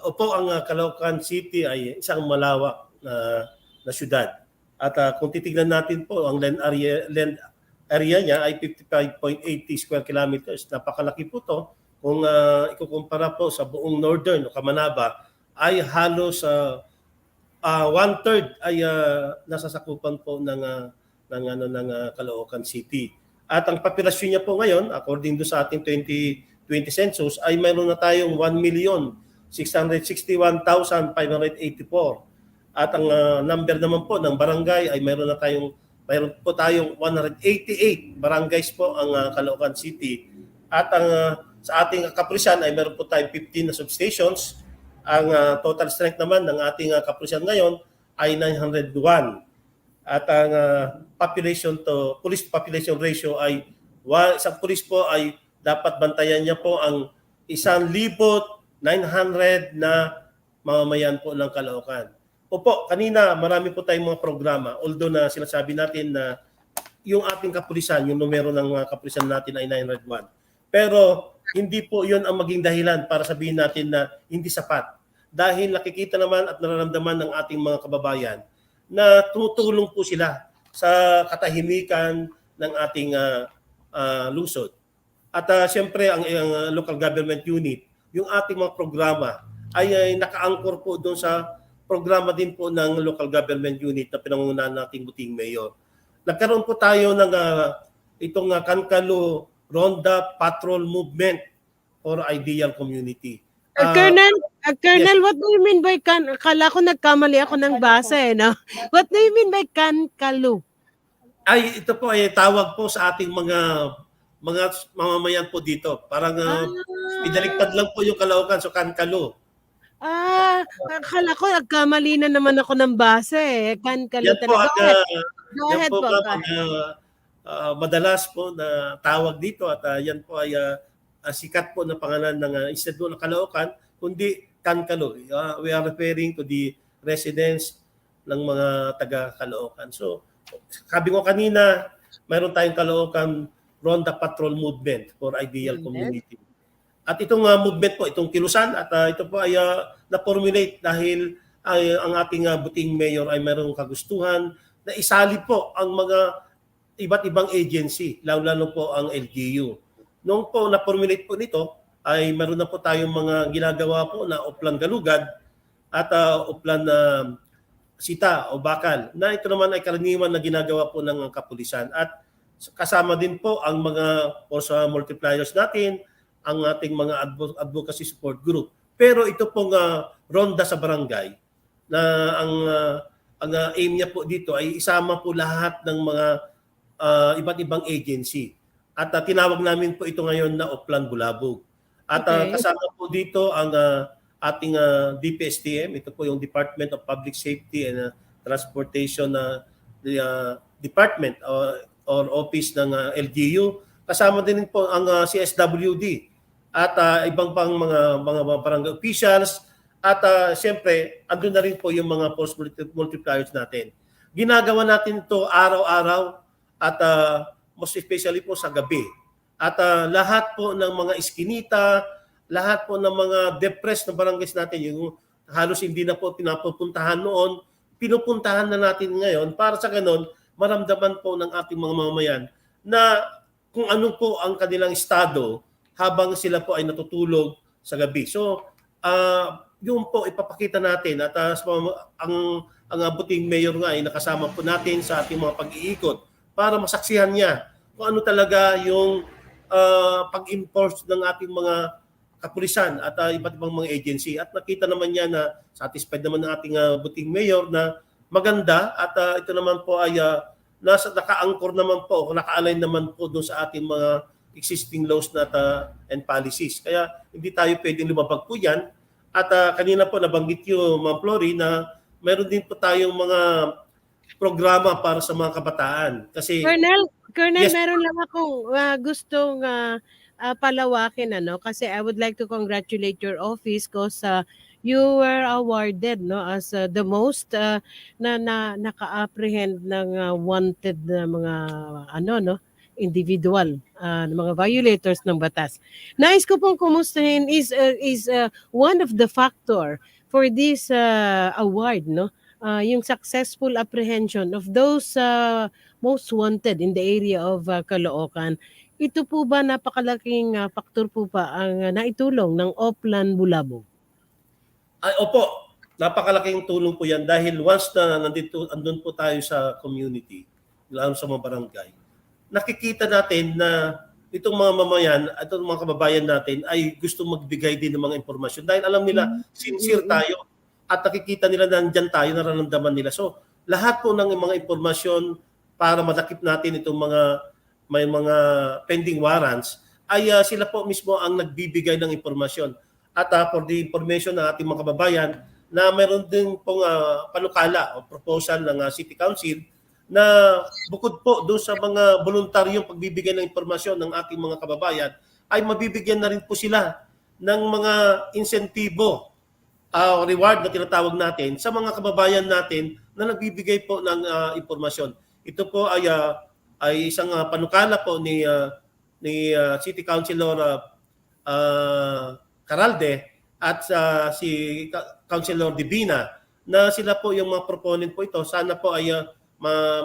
opo, ang Caloocan City ay isang malawak na syudad. At kung titignan natin po, ang land area niya ay 55.80 square kilometers. Napakalaki po to. Kung ikukumpara po sa buong Northern o Kamanaba, ay halos 1/3 ay nasasakupan po ng Caloocan City. At ang populasyon niya po ngayon, according to sa ating 2020 census, ay mayroon na tayong 1,661,584. At ang number naman po ng barangay ay mayroon po tayong 188 barangays po ang Caloocan City. At ang sa ating kapulisan ay mayroon po tayong 15 na substations. Ang total strength naman ng ating kapulisan ngayon ay 901. At ang police population ratio ay isang pulis po ay dapat bantayan niya po ang 1,900 na mamamayan po ng Caloocan. Opo, kanina marami po tayong mga programa. Although na sinasabi natin na yung ating kapulisan, yung numero ng kapulisan natin ay 901. Pero hindi po yun ang maging dahilan para sabihin natin na hindi sapat. Dahil nakikita naman at nararamdaman ng ating mga kababayan na tumutulong po sila sa katahimikan ng ating lungsod. At siyempre, ang local government unit, yung ating mga programa ay naka-anchor po doon sa programa din po ng local government unit na pinangungunahan nating buting mayor. Nagkaroon po tayo ng itong Kankalo Ronda Patrol Movement for Ideal Community. Colonel, what do you mean by akala ko nagkamali ako ng basa no? What do you mean by Kankalo? Ay, ito po ay tawag po sa ating mga mamamayan po dito. Parang idaliktad lang po yung Caloocan, so Kankalo. Akala ko nagkamali na naman ako ng basa Kankalo talaga. Go ahead po. Madalas po na tawag dito at yan po ay sikat po na pangalan ng instead po ng Caloocan, kundi Kankalo. We are referring to the residents ng mga taga-Caloocan. So, sabi ko kanina, mayroon tayong Caloocan Ronda Patrol Movement for Ideal Community. At itong movement po, itong kilusan, at ito po ay na-formulate dahil ang ating buting mayor ay mayroong kagustuhan na isali po ang mga iba't ibang agency, lalo po ang LGU. Noong po na-formulate po nito, ay mayroon na po tayong mga ginagawa po na Oplan Galugad at Oplan Sita o Bakal, na ito naman ay karaniwan na ginagawa po ng kapulisan. At kasama din po ang mga force multipliers natin, ang ating mga advocacy support group. Pero ito pong ronda sa barangay na ang aim niya po dito ay isama po lahat ng mga iba't ibang agency. At tinawag namin po ito ngayon na Oplan Bulabog. At kasama po dito ang ating DPSTM, ito po yung Department of Public Safety and Transportation Department or Office ng LGU. Kasama din po ang CSWD at ibang pang mga barangay officials at siyempre andun na rin po yung mga force multipliers natin. Ginagawa natin ito araw-araw at most especially po sa gabi. At lahat po ng mga iskinita, lahat po ng mga depressed na barangays natin, yung halos hindi na po pinapupuntahan noon, pinupuntahan na natin ngayon para sa ganon maramdaman po ng ating mga mamamayan na kung ano po ang kanilang estado habang sila po ay natutulog sa gabi. So, yun po ipapakita natin at ang buting mayor nga ay nakasama po natin sa ating mga pag-iikot para masaksihan niya kung ano talaga yung pag-enforce ng ating mga kapulisan at iba't ibang mga agency. At nakita naman niya na satisfied naman ng ating buting mayor na maganda at ito naman po ay naka-anchor naman po, naka-align naman po doon sa ating mga existing laws and policies. Kaya hindi tayo pwedeng lumabag po yan. At kanina po nabanggit yung Ma'am Flory na meron din po tayong mga programa para sa mga kabataan. Kasi Colonel, yes, meron lang akong gustong palawakin kasi I would like to congratulate your office because you were awarded as the most na naka-apprehend ng wanted na mga individual mga violators ng batas. Nais ko pong kumustahin is one of the factor for this award yung successful apprehension of those most wanted in the area of Caloocan. Ito po ba napakalaking faktor po ba ang naitulong ng Oplan Bulabog? Ay, opo, napakalaking tulong po yan dahil once na andun po tayo sa community, lalo sa mga barangay, nakikita natin na itong mga mamayan at itong mga kababayan natin ay gusto magbigay din ng mga impormasyon dahil alam nila sincere tayo at nakikita nila na nandyan tayo, nararamdaman nila. So lahat po ng mga impormasyon para madakip natin itong may mga pending warrants ay sila po mismo ang nagbibigay ng impormasyon. At for the information ng ating mga kababayan na mayroon din pong panukala o proposal ng City Council na bukod po doon sa mga voluntaryong pagbibigay ng impormasyon ng ating mga kababayan ay mabibigyan na rin po sila ng mga insentibo reward na tinatawag natin sa mga kababayan natin na nagbibigay po ng impormasyon. Ito po ay isang panukala po ni City Councilor Caralde at si Councilor Divina na sila po yung mga proponent po ito. Sana po ay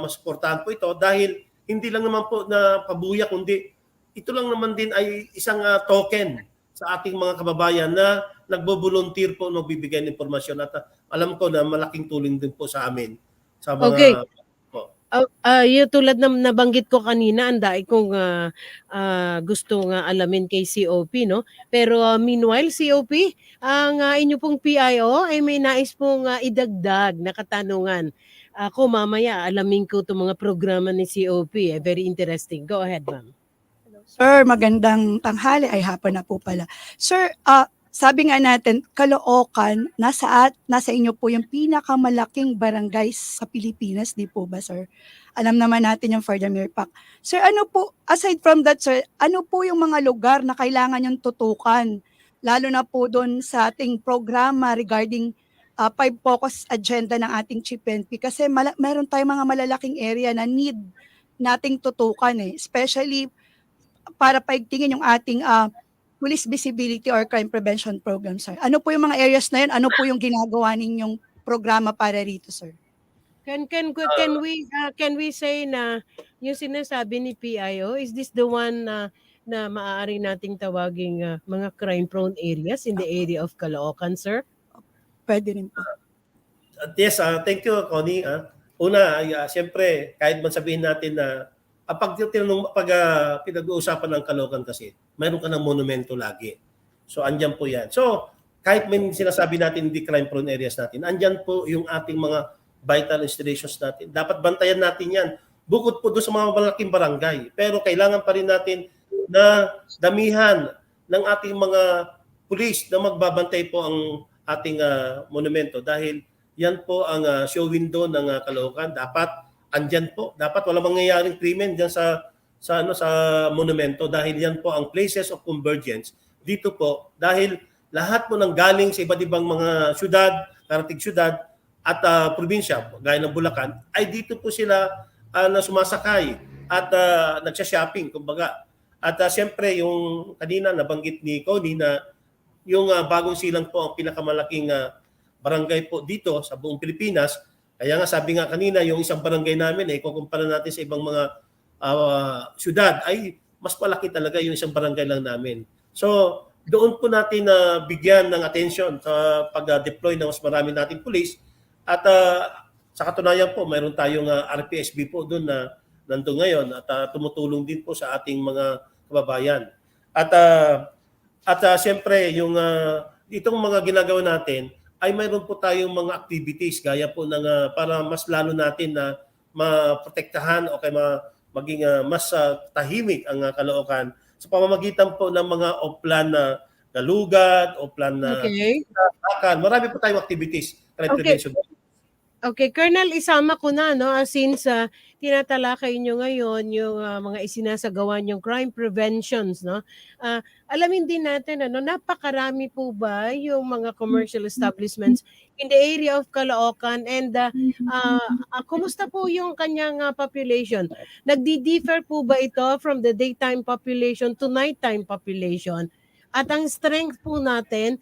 masuportahan po ito dahil hindi lang naman po na pabuya kundi ito lang naman din ay isang token sa ating mga kababayan na nagbo-volunteer po nagbibigay ng impormasyon at alam ko na malaking tulong din po sa amin sa mga yung tulad na nabanggit ko kanina, ang dai kong gusto nga alamin kay COP, no? Pero meanwhile, COP, ang inyo pong PIO ay may nais pong idagdag na katanungan. Ako mamaya alamin ko itong mga programa ni COP. Very interesting. Go ahead, ma'am. Sir, magandang tanghali. Ay, hapon na po pala. Sir, sabi nga natin, Caloocan, nasa inyo po yung pinakamalaking barangay sa Pilipinas, di po ba, sir? Alam naman natin yung for the mere fact. Sir, ano po, aside from that, sir, ano po yung mga lugar na kailangan yung tutukan? Lalo na po doon sa ating programa regarding 5 focus agenda ng ating Chief PNP. Kasi meron tayong mga malalaking area na need nating tutukan especially para paigtingin yung ating police visibility or crime prevention program, sir. Ano po yung mga areas na yun? Ano po yung ginagawa ninyong programa para rito, sir? Can we say na yung sinasabi ni PIO, is this the one na maaari nating tawaging mga crime-prone areas in the area of Caloocan, sir? Pwede rin po. Yes, thank you, Connie. Una, siyempre, kahit man sabihin natin na pag pinag-uusapan ng Caloocan kasi, mayroon ka ng monumento lagi. So, andyan po yan. So, kahit may sinasabi natin hindi crime-prone areas natin, andyan po yung ating mga vital installations natin. Dapat bantayan natin yan. Bukod po doon sa mga malaking barangay. Pero kailangan pa rin natin na damihan ng ating mga pulis na magbabantay po ang ating monumento. Dahil yan po ang show window ng Caloocan. Dapat andyan po. Dapat wala mangyayaring krimen diyan sa monumento dahil yan po ang places of convergence dito po dahil lahat po ng galing sa iba't ibang mga syudad, karatig syudad at probinsya gaya ng Bulacan ay dito po sila na sumasakay at nagsha-shopping kumbaga. At siyempre yung kanina nabanggit ni Connie na yung Bagong Silang po ang pinakamalaking barangay po dito sa buong Pilipinas. Kaya nga sabi nga kanina, yung isang barangay namin, kukumpara natin sa ibang mga syudad, ay mas malaki talaga yung isang barangay lang namin. So, doon po natin bigyan ng attention sa pag-deploy ng mas marami nating pulis. At sa katunayan po, mayroon tayong RPSB po doon na nandun ngayon at tumutulong din po sa ating mga kababayan. At siyempre, yung itong mga ginagawa natin, ay mayroon po tayong mga activities gaya po ng para mas lalo natin na maprotektahan o kaya maging mas tahimik ang Caloocan sa pamamagitan po ng mga off-plan na lugad, off-plan na akan. Marami po tayong activities. Prevention. Okay, Colonel, isama ko na, no, since tinatalakay nyo ngayon yung mga isinasagawa nyong crime preventions, no? Alamin din natin, napakarami po ba yung mga commercial establishments in the area of Caloocan and kumusta po yung kanyang population? Nagdi-differ po ba ito from the daytime population to nighttime population? At ang strength po natin,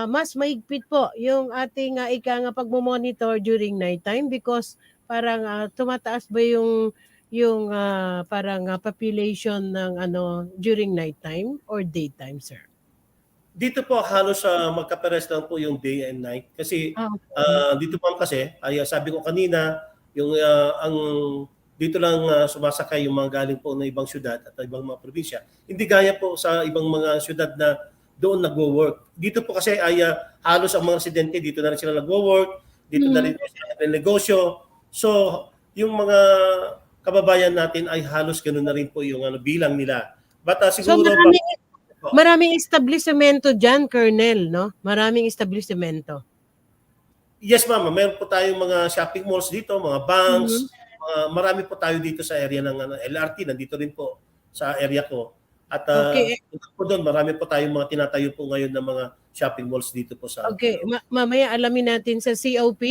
mas mahigpit po yung ating pagmomonitor during nighttime because parang tumataas ba yung parang population ng during nighttime or daytime, sir? Dito po halos magkapares lang po yung day and night kasi dito po kasi ay sabi ko kanina yung ang dito lang sumasakay yung mga galing po ng ibang syudad at ibang mga probinsya. Hindi gaya po sa ibang mga syudad na doon nagwo-work. Dito po kasi ay halos ang mga residente dito na rin sila nagwo-work, dito na rin sila negosyo. So, yung mga kababayan natin ay halos ganoon na rin po yung bilang nila. But siguro maraming establishmento diyan, Colonel, no? Maraming establishmento. Yes, ma'am. Meron po tayong mga shopping malls dito, mga banks. Marami po tayo dito sa area ng LRT. Nandito rin po sa area ko. At po doon, marami po tayong mga tinatayo po ngayon ng mga shopping malls dito po sa... Okay. Mamaya alamin natin sa COP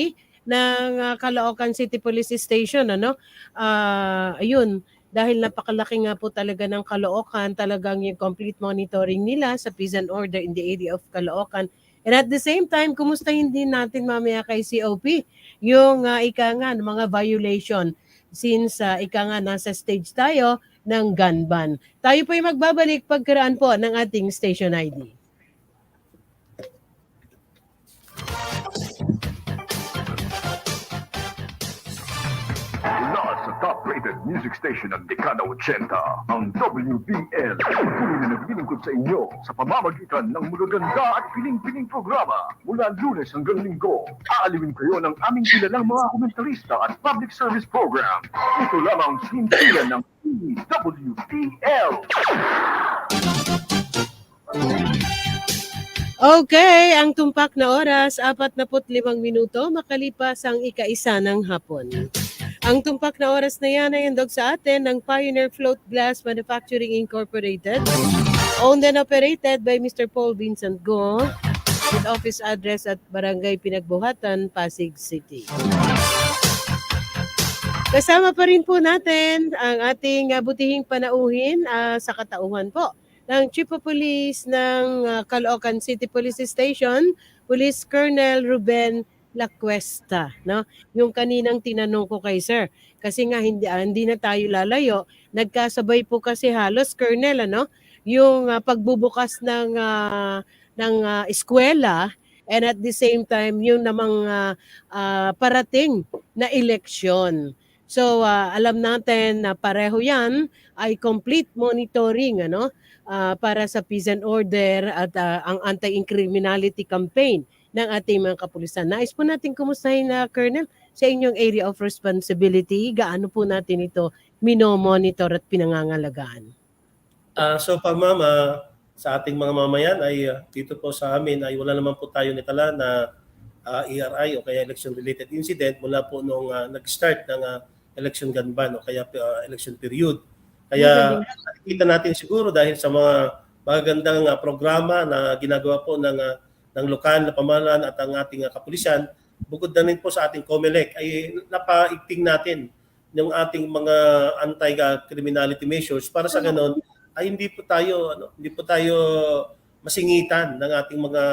ng Caloocan City Police Station. Ayun. Dahil napakalaki nga po talaga ng Caloocan, talagang yung complete monitoring nila sa peace and order in the area of Caloocan. And at the same time, kumustahin din natin mamaya kay COP yung mga violation since nasa stage tayo ng gun ban. Tayo po yung magbabalik pagkaraan po ng ating station ID. Mula sa top-rated music station ng Dekada 80, ang WBL. Patuloy na naglilingkod sa inyo sa pamamagitan ng magaganda at piling-piling programa. Mula Lunes hanggang Linggo, aaliwin kayo ng aming kilalang mga komentarista at public service program. Ito lamang sintilan ng WBL. Okay, ang tumpak na oras, 45 minuto, makalipas ang ika-1 ng hapon. Ang tumpak na oras na yan ay handog sa atin ng Pioneer Float Glass Manufacturing Incorporated, owned and operated by Mr. Paul Vincent Go, with office address at Barangay Pinagbuhatan, Pasig City. Kasama pa rin po natin ang ating butihing panauhin sa katauhan po ng Chief of Police ng Caloocan City Police Station, Police Colonel Ruben Lacuesta, no? Yung kaninang tinanong ko kay sir, kasi nga hindi na tayo lalayo, nagkasabay po kasi halos Colonel yung pagbubukas ng eskwela, and at the same time yung namang parating na eleksyon. So alam natin na pareho yan ay complete monitoring para sa peace and order at ang anti-criminality campaign ng ating mga kapulisan. Nais po natin kumustahin na Colonel sa inyong area of responsibility. Gaano po natin ito minomonitor at pinangangalagaan? So ma'am, sa ating mga mamayan ay dito po sa amin ay wala naman po tayo nitala na ERI o kaya election-related incident mula po nung nag-start ng election gun ban o kaya election period. Kaya nakikita natin siguro dahil sa mga magagandang programa na ginagawa po ng lokal na pamahalaan at ang ating kapulisan, bukod na rin po sa ating COMELEC ay napaigting natin yung ating mga anti-criminality measures para sa ganon ay hindi po tayo masingitan ng ating mga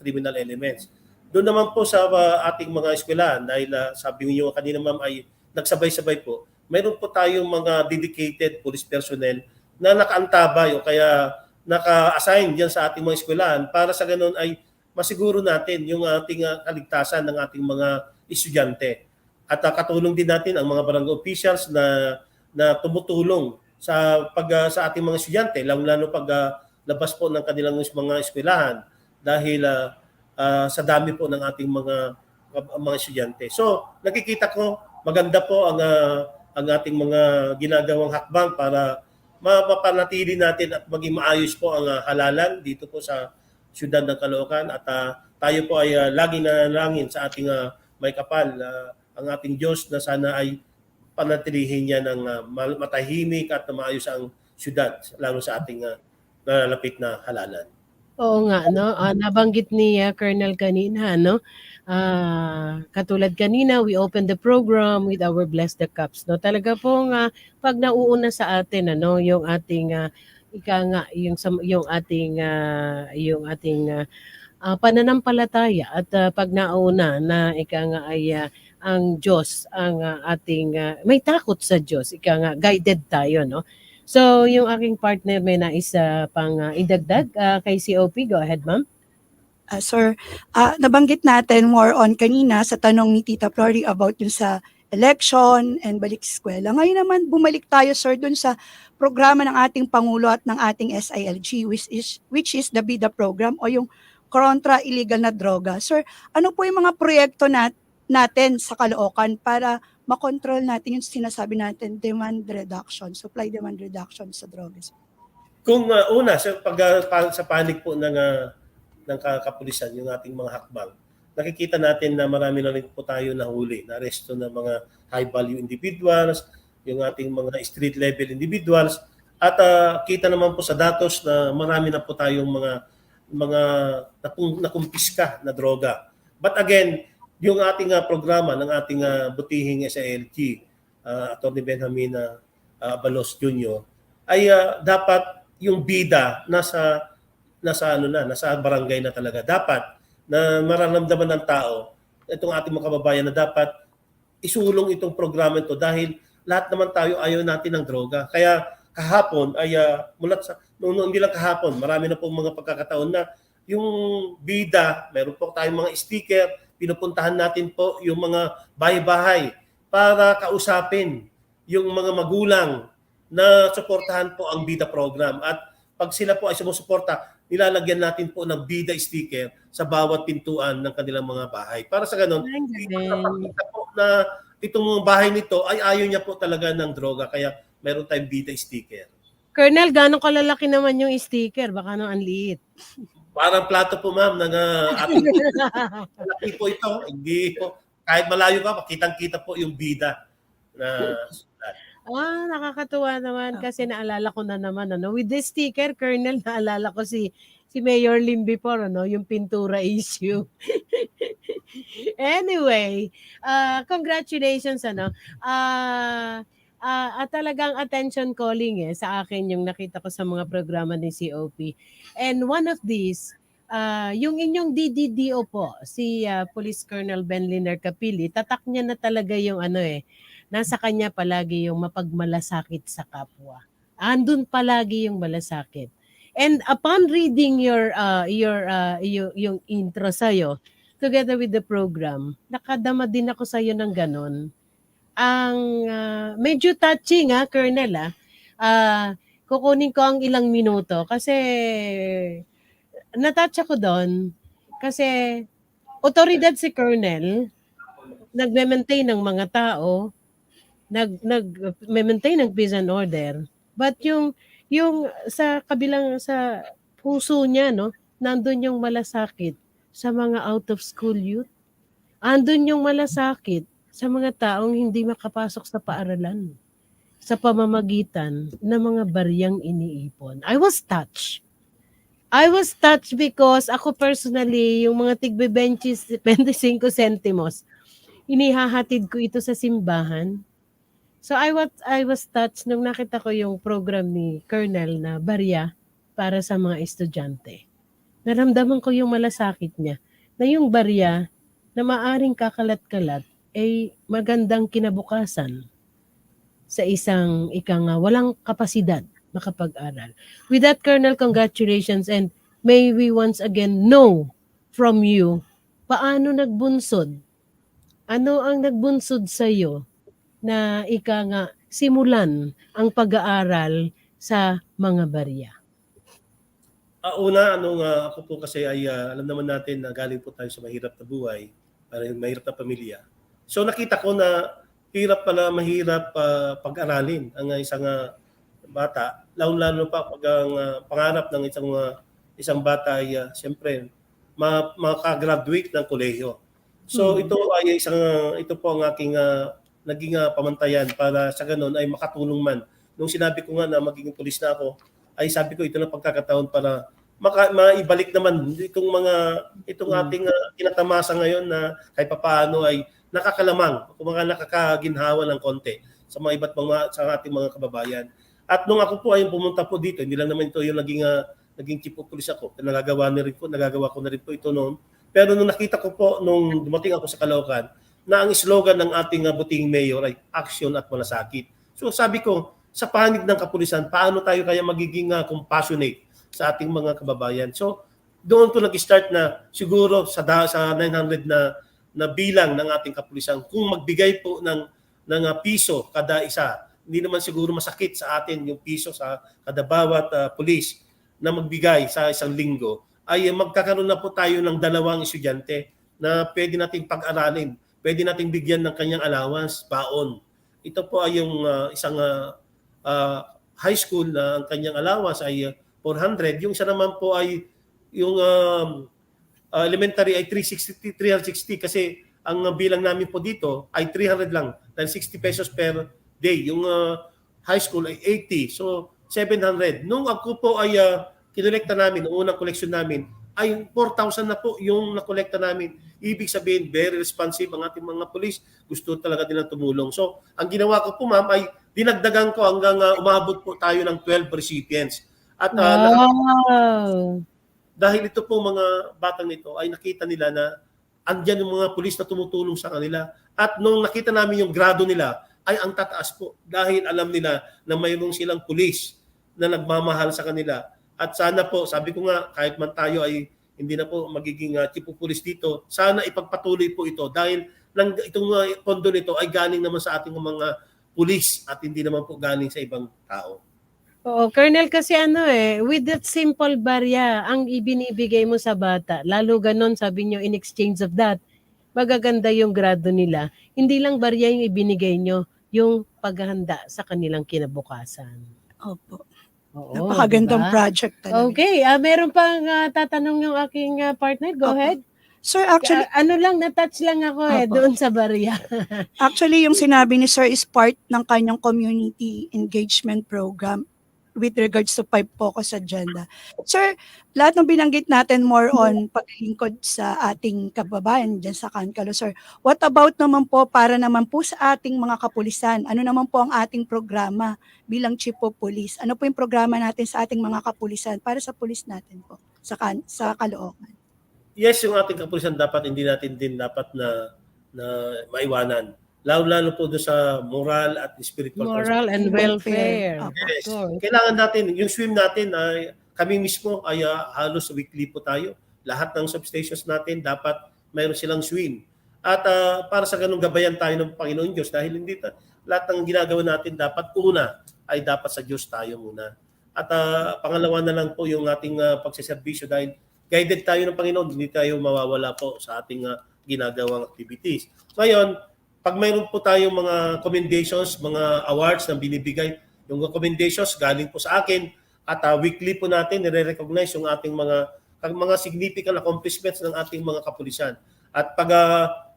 criminal elements. Doon naman po sa ating mga eskwelahan dahil sabi niyo kanina ma'am ay nagsabay-sabay po. Mayroon po tayong mga dedicated police personnel na nakaantabay o kaya naka-assign diyan sa ating mga eskwelahan para sa ganon ay masiguro natin yung ating kaligtasan ng ating mga estudyante. At katulong din natin ang mga barangay officials na tumutulong sa sa ating mga estudyante, lalo pag labas po ng kanilang mga eskwelahan dahil sa dami po ng ating mga estudyante. So, nakikita ko maganda po ang ating mga ginagawang hakbang para mapanatili natin at maging maayos po ang halalan dito po sa siyudad ng Caloocan at tayo po ay laging nanalangin sa ating may kapal ang ating Diyos na sana ay panatilihin niya ng matahimik at maayos ang siyudad lalo sa ating nalalapit na halalan. Oo nga, nabanggit ni Colonel kanina, katulad kanina, we opened the program with our Bless the Cups. Talaga pong pag nauuna sa atin, yung ating yung ating pananampalataya at pag nauna na ay ang Diyos ang ating may takot sa Diyos, guided tayo, So yung aking partner may nais pang idagdag kay COP. Go ahead, ma'am. Sir, nabanggit natin more on kanina sa tanong ni Tita Flory about yung sa election and balik sa eskwela. Ngayon naman, bumalik tayo, sir, dun sa programa ng ating Pangulo at ng ating SILG, which is the BIDA program o yung kontra illegal na droga. Sir, ano po yung mga proyekto natin sa Caloocan para makontrol natin yung sinasabi natin, demand reduction, supply demand reduction sa drogas? Kung una, sa panig po ng kapulisan, yung ating mga hakbang, nakikita natin na marami na rin po tayo nahuli, na-aresto ng mga high-value individuals, yung ating mga street-level individuals, at kita naman po sa datos na marami na po tayong mga nakumpiska na droga. But again, yung ating programa ng ating butihing SILG, Atty. Benjamin Abalos Jr., ay dapat yung bida nasa barangay na talaga. Dapat na mararamdaman ng tao, itong ating mga kababayan, na dapat isulong itong programa ito dahil lahat naman tayo ayaw natin ng droga. Kaya kahapon ay hindi lang kahapon, marami na pong mga pagkakataon na yung bida, meron po tayong mga sticker, pinupuntahan natin po yung mga bahay-bahay para kausapin yung mga magulang na suportahan po ang BIDA program. At pag sila po ay sumusuporta, nilalagyan natin po ng BIDA sticker sa bawat pintuan ng kanilang mga bahay. Para sa ganun, ipapakita po na itong bahay nito ay ayaw niya po talaga ng droga. Kaya meron tayong BIDA sticker. Colonel, gano'ng kalalaki naman yung sticker? Baka nang ang liit. Parang plato po, ma'am, ng ating malaki po ito. Hindi po, kahit malayo ka, kitang-kita po yung bida na sulat. Nakakatuwa naman kasi naalala ko na naman, with this sticker, Colonel, naalala ko si Mayor Lim before, yung pintura issue. Anyway, congratulations, at talagang attention calling sa akin yung nakita ko sa mga programa ni COP. And one of these, yung inyong DDDO po, si Police Colonel Benliner Capili, tatak niya na talaga yung nasa kanya palagi yung mapagmalasakit sa kapwa. Andun palagi yung malasakit. And upon reading yung intro sa'yo, together with the program, nakadama din ako sa'yo ng ganon. Ang medyo touching Colonel kukunin ko ang ilang minuto kasi natouch ako doon kasi otoridad si Colonel, nagme-maintain ng mga tao, nag-maintain ng peace and order, but yung sa kabilang sa puso niya nandun yung malasakit sa mga out of school youth, andun yung malasakit sa mga taong hindi makapasok sa paaralan sa pamamagitan ng mga bariyang iniipon. I was touched because ako personally, yung mga tigbe-benches 25 centimos, inihahatid ko ito sa simbahan. So I was touched nung nakita ko yung program ni Colonel na barya para sa mga estudyante. Naramdaman ko yung malasakit niya na yung barya na maaring kakalat-kalat ay magandang kinabukasan sa isang walang kapasidad makapag-aral. With that, Colonel, congratulations, and may we once again know from you paano nagbunsod. Ano ang nagbunsod sa iyo na simulan ang pag-aaral sa mga barya? Una, ako po kasi ay alam naman natin na galing po tayo sa mahirap na buhay, mahirap na pamilya. So nakita ko na mahirap pag-aralin ang isang bata, lalo pa pag ang pangarap ng isang bata ay siyempre makagraduate ng kolehiyo. So ito po ang aking naging pamantayan para sa ganun ay makatulong man. Nung sinabi ko nga na magiging pulis na ako, ay sabi ko ito na pagkakataon para maibalik naman itong ating tinatamasa ngayon na kahit papaano ay nakakalamang, nakakaginhawa ng konti sa mga iba't sa ating mga kababayan. At nung ako po ay pumunta po dito, hindi lang naman ito yung naging chief of police ako. Nagagawa ko na rin po ito noon. Pero nung nakita ko po, nung dumating ako sa Caloocan, na ang slogan ng ating buting mayor ay action at malasakit. So sabi ko, sa panig ng kapulisan, paano tayo kaya magiging compassionate sa ating mga kababayan? So doon to nag-start na siguro sa 900 na bilang ng ating kapulisan, kung magbigay po ng ng piso kada isa. Hindi naman siguro masakit sa atin yung piso sa kada bawat pulis na magbigay sa isang linggo, ay magkakaroon na po tayo ng 2 estudyante na pwede nating pag-aralin, pwede nating bigyan ng kanyang allowance, baon. Ito po ay yung isang high school na ang kanyang allowance ay 400. Yung isa naman po ay yung elementary ay 360 kasi ang bilang namin po dito ay 300 lang, dahil 60 pesos per day. Yung high school ay 80, so 700. Nung ako po ay kinolekta namin, noong unang koleksyon namin, ay 4,000 na po yung nakolekta namin. Ibig sabihin, very responsive ang ating mga pulis. Gusto talaga nilang tumulong. So, ang ginawa ko po, ma'am, ay dinagdagan ko hanggang umabot po tayo ng 12 recipients. At dahil ito po mga batang nito ay nakita nila na andyan yung mga pulis na tumutulong sa kanila. At nung nakita namin yung grado nila, ay ang tataas po dahil alam nila na mayroong silang pulis na nagmamahal sa kanila. At sana po, sabi ko nga, kahit man tayo ay hindi na po magiging chief of police dito, sana ipagpatuloy po ito dahil itong pondo nito ay galing naman sa ating mga pulis at hindi naman po galing sa ibang tao. Oo, Colonel, kasi with that simple barya, ang ibinibigay mo sa bata, lalo ganon, sabi nyo, in exchange of that, magaganda yung grado nila. Hindi lang barya yung ibinigay nyo, yung paghahanda sa kanilang kinabukasan. Opo. Oo, Napakagandang diba? project talaga. Okay, meron pang tatanong yung aking partner. Go ahead. Sir, actually, na-touch lang ako doon sa barya. actually, yung sinabi ni Sir is part ng kanyang community engagement program with regards to 5 focus agenda. Sir, lahat ng binanggit natin more on paglingkod sa ating kababayan dyan sa Kankalo, sir. What about naman po para naman po sa ating mga kapulisan? Ano naman po ang ating programa bilang Chief of Police? Ano po yung programa natin sa ating mga kapulisan para sa pulis natin po sa Caloocan? Yes, yung ating kapulisan dapat hindi natin din dapat na maiwanan. Lalo po doon sa moral at spiritual Moral and welfare. Yes. Kailangan natin, yung swim natin ay kami mismo ay halos weekly po tayo. Lahat ng substations natin dapat mayroon silang swim. At para sa ganung gabayan tayo ng Panginoon Diyos dahil hindi lahat ng ginagawa natin dapat una ay dapat sa Diyos tayo muna. At pangalawa na lang po yung ating pagsiservisyo dahil guided tayo ng Panginoon, hindi tayo mawawala po sa ating ginagawang activities. Ngayon, pag mayroon po tayong mga commendations, mga awards na binibigay, yung recommendations galing po sa akin at weekly po natin nire-recognize yung ating mga significant accomplishments ng ating mga kapulisan. At pag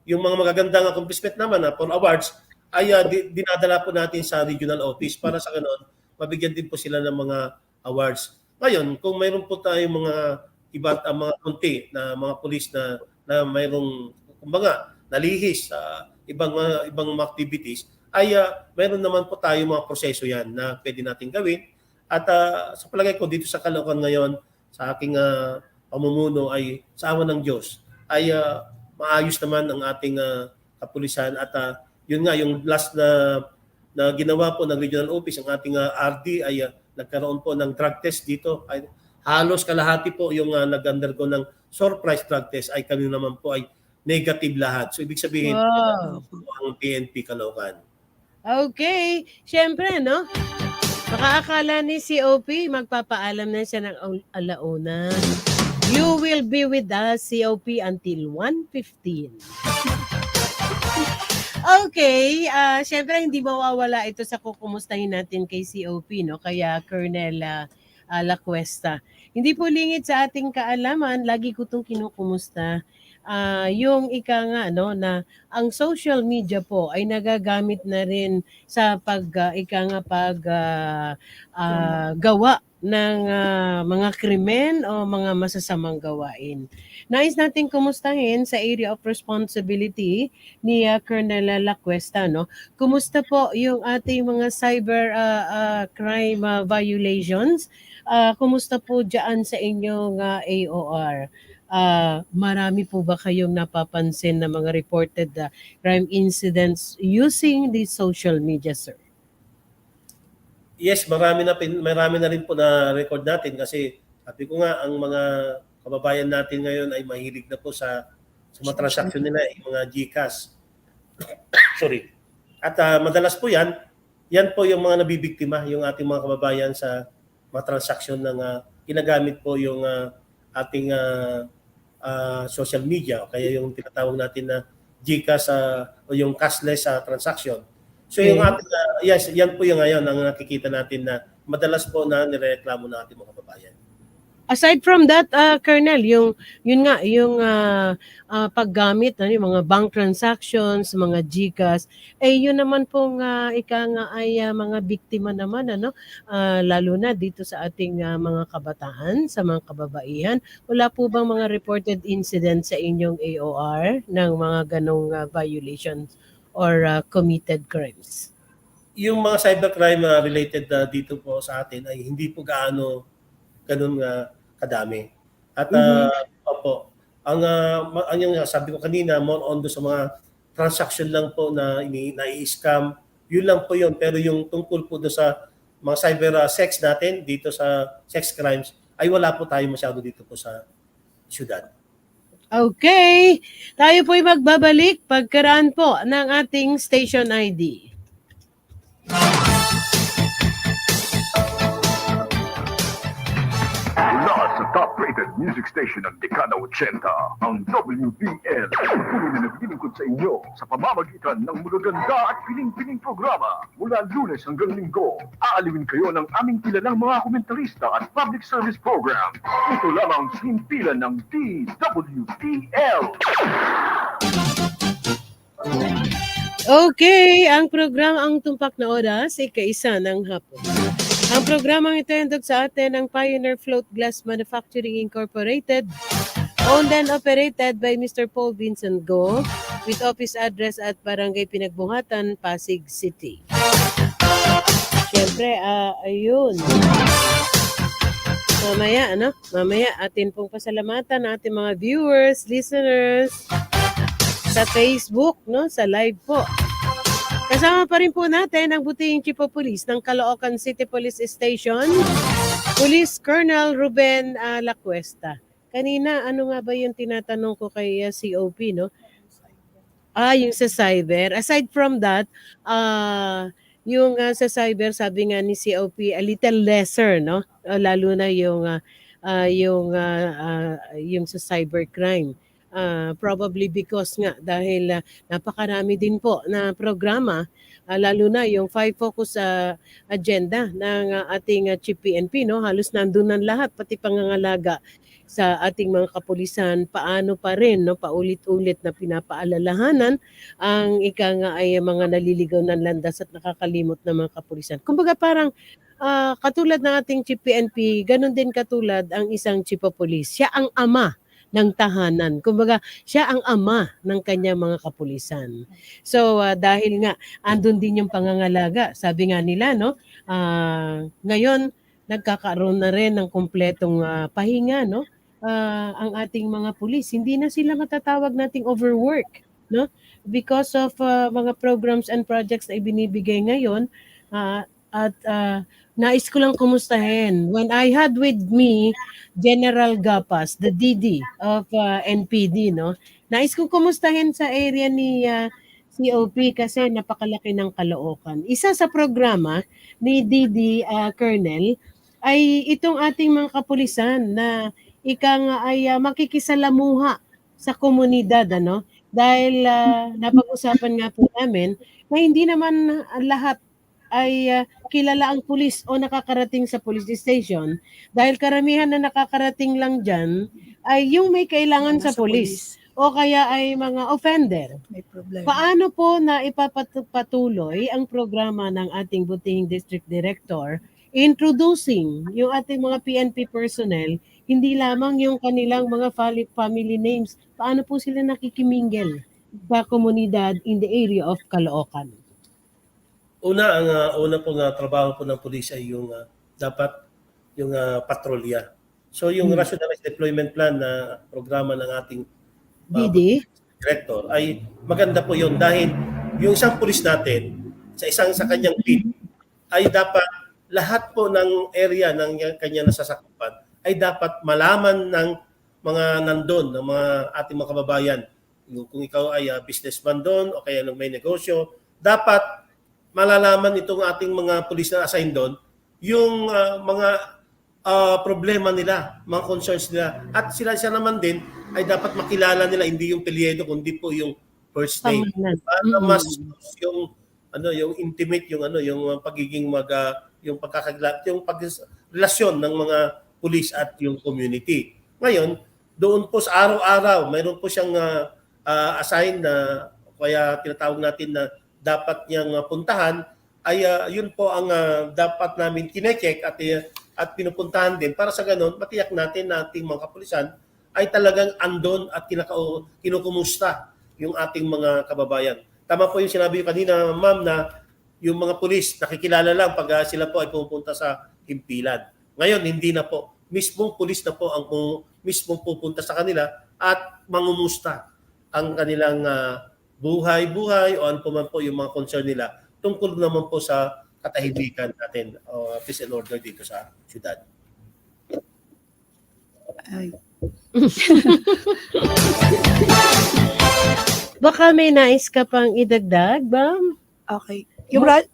yung mga magagandang accomplishment naman for awards ay dinadala po natin sa regional office para sa ganon mabigyan din po sila ng mga awards. Ngayon, kung mayroon po tayong mga mga konti na mga pulis na mayroong kumbaga nalihis sa ibang mga activities ay mayroon naman po tayo mga proseso yan na pwede natin gawin at sa palagay ko dito sa Caloocan ngayon sa aking pamumuno ay sa awa ng Diyos ay maayos naman ang ating kapulisan at yun nga yung last na ginawa po ng regional office ang ating RD ay nagkaroon po ng drug test dito ay halos kalahati po yung nag-undergo ng surprise drug test ay kami naman po ay negative lahat. So, ibig sabihin, ang PNP Caloocan. Okay. Siyempre, no? Baka akala ni COP, magpapaalam na siya ng alauna. You will be with us, COP, until 1:15. Okay. Siyempre, hindi mawawala ito sa kukumustahin natin kay COP, no? Kaya, Colonel La Cuesta. Hindi po lingid sa ating kaalaman, lagi ko itong kinukumusta. Yung na ang social media po ay nagagamit na rin sa gawa ng mga krimen o mga masasamang gawain. Nais natin kumustahin sa area of responsibility ni Colonel La Cuesta, no? Kumusta po yung ating mga cyber crime violations? Kumusta po diyan sa inyong AOR? Marami po ba kayong napapansin na mga reported crime incidents using the social media, sir? Yes, marami na rin po na record natin kasi sabi ko nga ang mga kababayan natin ngayon ay mahilig na po sa mga transaction nila, yung mga GCash. Sorry. At madalas po yan po yung mga nabibiktima, yung ating mga kababayan sa mga transaksyon ng ginagamit po yung ating social media o kaya yung tinatawag natin na GCash o yung cashless transaction. So yung ating, yes, yan po yung ngayon ang nakikita natin na madalas po na nireklamo ng ating mga kababayan. Aside from that, Colonel, yung paggamit yung mga bank transactions, mga GCash, yun naman pong ika nga ay mga biktima naman lalo na dito sa ating mga kabataan, sa mga kababaihan. Wala po bang mga reported incidents sa inyong AOR ng mga ganong violations or committed crimes? Yung mga cybercrime related dito po sa atin ay hindi po ganun kadami. At opo, ang yung sabi ko kanina, more on do sa mga transaction lang po na i-scam, yun lang po yun. Pero yung tungkol po do sa mga cyber sex natin dito sa sex crimes ay wala po tayo masyado dito po sa syudad. Okay, tayo po'y magbabalik pagkaraan po ng ating station ID. Mula sa top-rated music station ng Dekada 80, ang WBL. Patuloy na naglilingkod sa inyo sa pamamagitan ng magaganda at piling-piling programa. Mula Lunes hanggang Linggo, aaliwin kayo ng aming kilalang mga komentarista at public service program. Ito lamang sa himpilan ng DWBL. Okay, ang programa ang tumpak na oras ay kaisa ng hapon. Ang programang ito ay handog sa atin ng Pioneer Float Glass Manufacturing Incorporated, owned and operated by Mr. Paul Vincent Go, with office address at Barangay Pinagbuhatan, Pasig City. Siyempre, ayun. Mamaya atin pong pasalamatan ating mga viewers, listeners sa Facebook, sa live po. Kasama pa rin po natin ang butihing Chief of Police ng Caloocan City Police Station, Police Colonel Ruben Lacuesta. Kanina, ano nga ba yung tinatanong ko kay COP, no? Yung sa cyber. Aside from that, yung sa cyber, sabi nga ni COP, a little lesser, no? Lalo na yung sa cybercrime. Probably because nga dahil napakarami din po na programa, lalo na yung 5 focus agenda ng ating Chief PNP, no? Halos nandun ng lahat, pati pangangalaga sa ating mga kapulisan, paano pa rin, no, paulit-ulit na pinapaalalahanan ang ika nga ay mga naliligaw ng landas at nakakalimot na mga kapulisan. Kumbaga parang katulad ng ating Chief PNP, ganun din katulad ang isang Chief of Police. Siya ang ama ng tahanan. Kumbaga, siya ang ama ng kanyang mga kapulisan. So, dahil nga, andun din yung pangangalaga. Sabi nga nila, no, ngayon, nagkakaroon na rin ng kumpletong pahinga, no, ang ating mga pulis. Hindi na sila matatawag nating overwork, no, because of mga programs and projects na ibinibigay ngayon, nais ko lang kumustahin. When I had with me General Gapas, the DD of NPD, no? Nais ko kumustahin sa area ni COP kasi napakalaki ng Caloocan. Isa sa programa ni DD Colonel ay itong ating mga kapulisan na ika nga ay makikisalamuha sa komunidad, ano? Dahil napag-usapan nga po namin na hindi naman lahat ay kilala ang pulis o nakakarating sa police station dahil karamihan na nakakarating lang dyan ay yung may kailangan sa pulis o kaya ay mga offender. May problema. Paano po na ipapatuloy ang programa ng ating butihing district director introducing yung ating mga PNP personnel, hindi lamang yung kanilang mga family names, paano po sila nakikimingle sa komunidad in the area of Caloocan? Una pong trabaho po ng pulis ay yung dapat yung patrolya. So yung rationalized deployment plan na programa ng ating DD director ay maganda po yun dahil yung isang pulis natin sa kanyang beat ay dapat lahat po ng area ng kanya nasasakupan ay dapat malaman ng mga nandun, ng mga ating mga kababayan. Kung ikaw ay businessman doon o kaya may negosyo, dapat malalaman itong ating mga pulis na assign doon yung mga problema nila, mga concerns nila. At sila naman din ay dapat makilala nila, hindi yung pelyedo, kundi po yung first name. Para mas yung yung intimate, yung pagiging yung pagrelasyon ng mga pulis at yung community. Ngayon, doon po sa araw-araw, mayroon po siyang assign na kaya tinatawag natin na dapat niyang puntahan, ay yun po ang dapat namin kine-check at pinupuntahan din para sa ganun matiyak natin na ating mga kapulisan ay talagang andon at kinukumusta yung ating mga kababayan. Tama po yung sinabi ko kanina, ma'am, na yung mga pulis nakikilala lang pag sila po ay pupunta sa himpilan. Ngayon, hindi na po. Mismong pulis na po ang mismong pupunta sa kanila at mangumusta ang kanilang buhay-buhay o ano po man po yung mga concern nila tungkol naman po sa katahimikan natin o peace and order dito sa syudad. Baka may nais ka pang idagdag, Bam? Okay.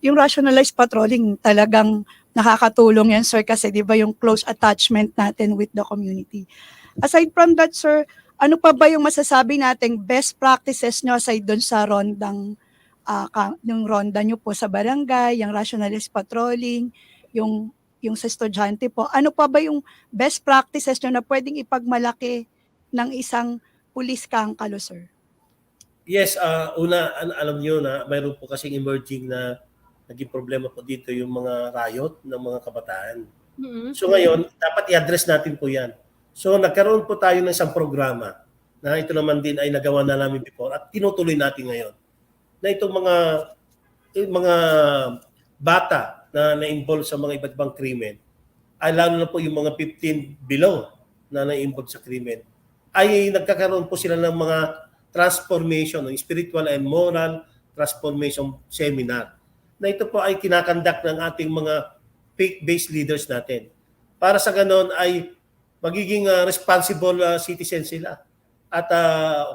Yung rationalized patrolling talagang nakakatulong yan, sir, kasi di ba yung close attachment natin with the community. Aside from that, sir, ano pa ba yung masasabi nating best practices nyo aside doon sa rondang, yung ronda nyo po sa barangay, yung rationalized patrolling, yung sa estudyante po, ano pa ba yung best practices nyo na pwedeng ipagmalaki ng isang pulis kangkalo, sir? Yes, una, alam niyo na mayroon po kasing emerging na naging problema po dito yung mga riot ng mga kabataan. So ngayon, dapat i-address natin po yan. So nagkaroon po tayo ng isang programa na ito naman din ay nagawa na namin before at tinutuloy natin ngayon. Na itong mga bata na na-involve sa mga iba't ibang krimen, ay lalo na po yung mga 15 below na na-involve sa krimen, ay nagkakaroon po sila ng mga transformation, spiritual and moral transformation seminar. Na ito po ay kinakandak ng ating mga faith-based leaders natin. Para sa ganon ay magiging responsible citizen sila at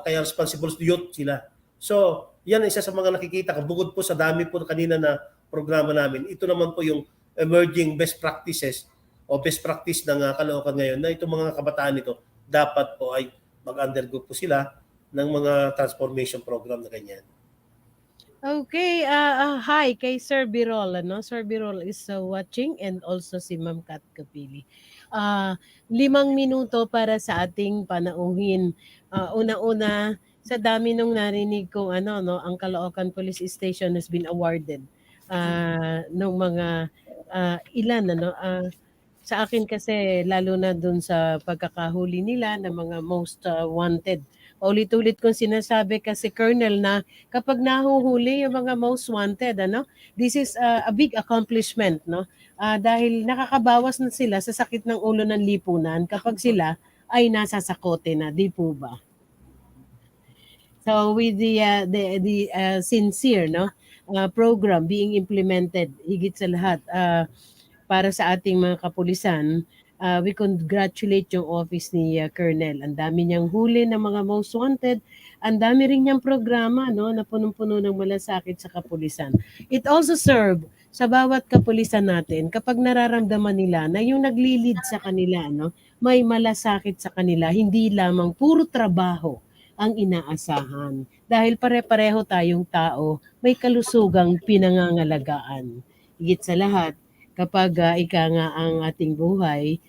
kaya responsible youth sila. So, yan isa sa mga nakikita ko. Bukod po sa dami po kanina na programa namin, ito naman po yung emerging best practices o best practice ng Caloocan ngayon na itong mga kabataan nito dapat po ay mag-undergo po sila ng mga transformation program na ganyan. Okay, hi kay Sir Birol. Sir Birol is watching and also si Ma'am Kat Kapili. 5 minuto para sa ating panauhin. Una-una, sa dami nung narinig kong ang Caloocan Police Station has been awarded nung mga ilan sa akin kasi lalo na dun sa pagkakahuli nila ng mga most wanted. Ulit-ulit kong sinasabi kasi Colonel na kapag nahuhuli yung mga most wanted, this is a big accomplishment, dahil nakakabawas na sila sa sakit ng ulo ng lipunan kapag sila ay nasa sakote na, di po ba? So with the sincere program being implemented, higit sa lahat para sa ating mga kapulisan, we congratulate yung office ni Colonel. Ang dami niyang huli ng mga most wanted. Ang dami rin niyang programa na punong-puno ng malasakit sa kapulisan. It also serve sa bawat kapulisan natin kapag nararamdaman nila na yung naglilid sa kanila, may malasakit sa kanila, hindi lamang puro trabaho ang inaasahan. Dahil pare-pareho tayong tao, may kalusugang pinangangalagaan. Higit sa lahat, kapag ika nga ang ating buhay,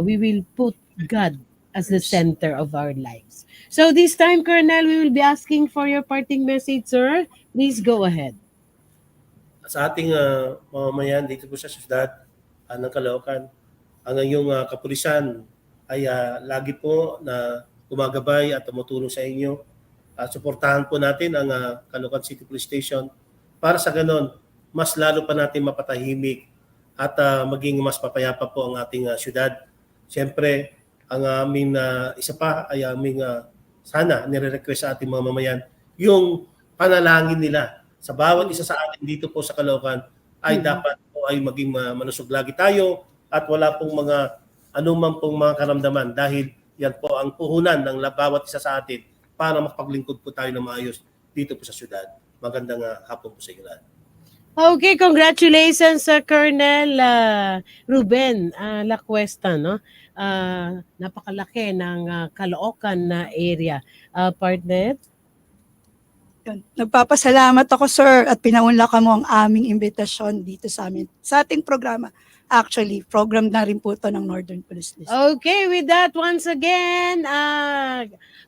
we will put God as the center of our lives. So this time, Colonel, we will be asking for your parting message, sir. Please go ahead. Sa ating mamamayan dito po sa syudad ng Caloocan, ang iyong kapulisan ay lagi po na gumagabay at tumutulong sa inyo. Suportahan po natin ang Caloocan City Police Station para sa ganon, mas lalo pa natin mapatahimik at maging mas papayapa po ang ating syudad. Siyempre, ang aming isa pa ay aming sana nire-request sa ating mga mamayan yung panalangin nila sa bawat isa sa atin dito po sa Caloocan ay dapat po ay maging manusog lagi tayo at wala pong mga anumang pong mga karamdaman dahil yan po ang puhunan ng bawat isa sa atin para makapaglingkod po tayo ng maayos dito po sa syudad. Magandang hapon po sa inyo lahat. Okay, congratulations sa Colonel Ruben Lacuesta, no? Napakalaki ng Caloocan na area. Partner? Yun. Nagpapasalamat ako, sir, at pinaunlak mo ang aming imbitasyon dito sa amin. Sa ating programa. Actually, program na rin po ito ng Northern Police District. Okay, with that, once again,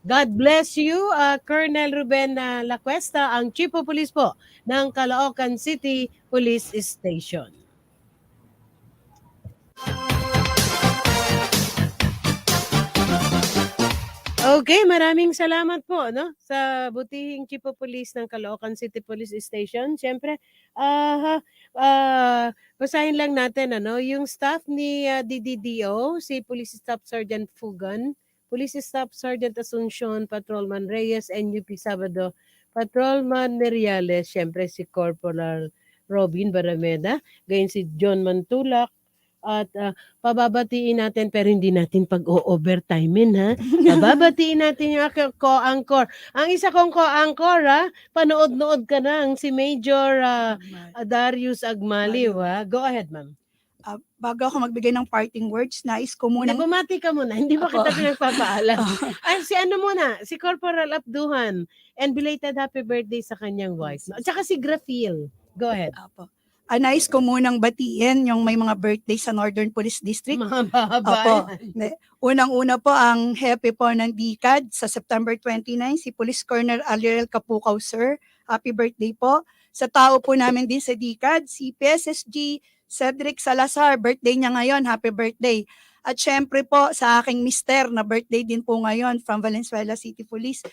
God bless you, Colonel Ruben Lacuesta, ang Chief of Police po ng Caloocan City Police Station. Okay, maraming salamat po, no, sa butihing Chief of Police ng Caloocan City Police Station. Siyempre, basahin lang natin yung staff ni DDDO, si Police Staff Sergeant Fugan, Police Staff Sergeant Asuncion, Patrolman Reyes, NUP Sabado, Patrolman Meriales, siyempre si Corporal Robin Barameda, gayon si John Mantulak, at pababatiin natin pero hindi natin pag-o-overtimein, ha. Pababatiin natin yung aking co-anchor. Ang isa kong co-anchor, panood-nood ka ng si Major Darius Agmaliw, ha. Go ahead, ma'am. Bago ako magbigay ng parting words, nais ko muna... Bumati ka muna, hindi ba kita pinagpapaalam? Si ano muna, si Corporal Abduhan, and belated happy birthday sa kanyang wife. At saka si Grafil. Go ahead. Nais ko munang batiin yung may mga birthday sa Northern Police District. Mahaba. Unang-una po ang happy po ng DCAD sa September 29, si Police Colonel Aliel Capucaw, sir. Happy birthday po. Sa tao po namin din sa DCAD, si PSSG Cedric Salazar, birthday niya ngayon. Happy birthday. At syempre po sa aking mister na birthday din po ngayon from Valenzuela City Police,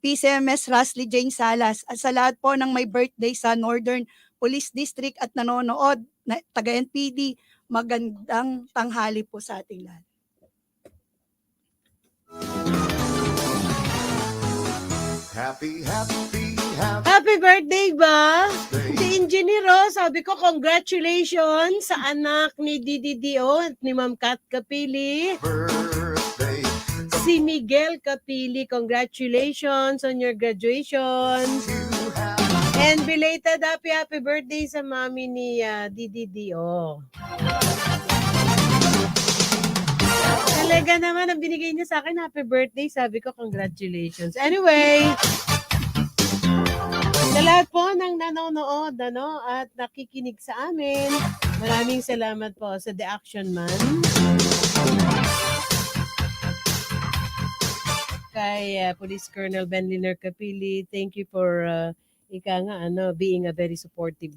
PCMS Rasley Jane Salas. At sa lahat po ng may birthday sa Northern Police District at nanonood na taga-NPD, magandang tanghali po sa ating lahat. Happy birthday ba? Si Engineer, sabi ko congratulations sa anak ni DDDO at ni Ma'am Kat Kapili. Si Miguel Kapili, congratulations on your graduation. And belated happy birthday sa mami ni DDDO. Talaga naman ang binigay niya sa akin, happy birthday. Sabi ko, congratulations. Anyway, sa lahat po ng nanonood at nakikinig sa amin, maraming salamat po sa The Action Man. Kay Police Colonel Ben Liner Capili, thank you for being a very supportive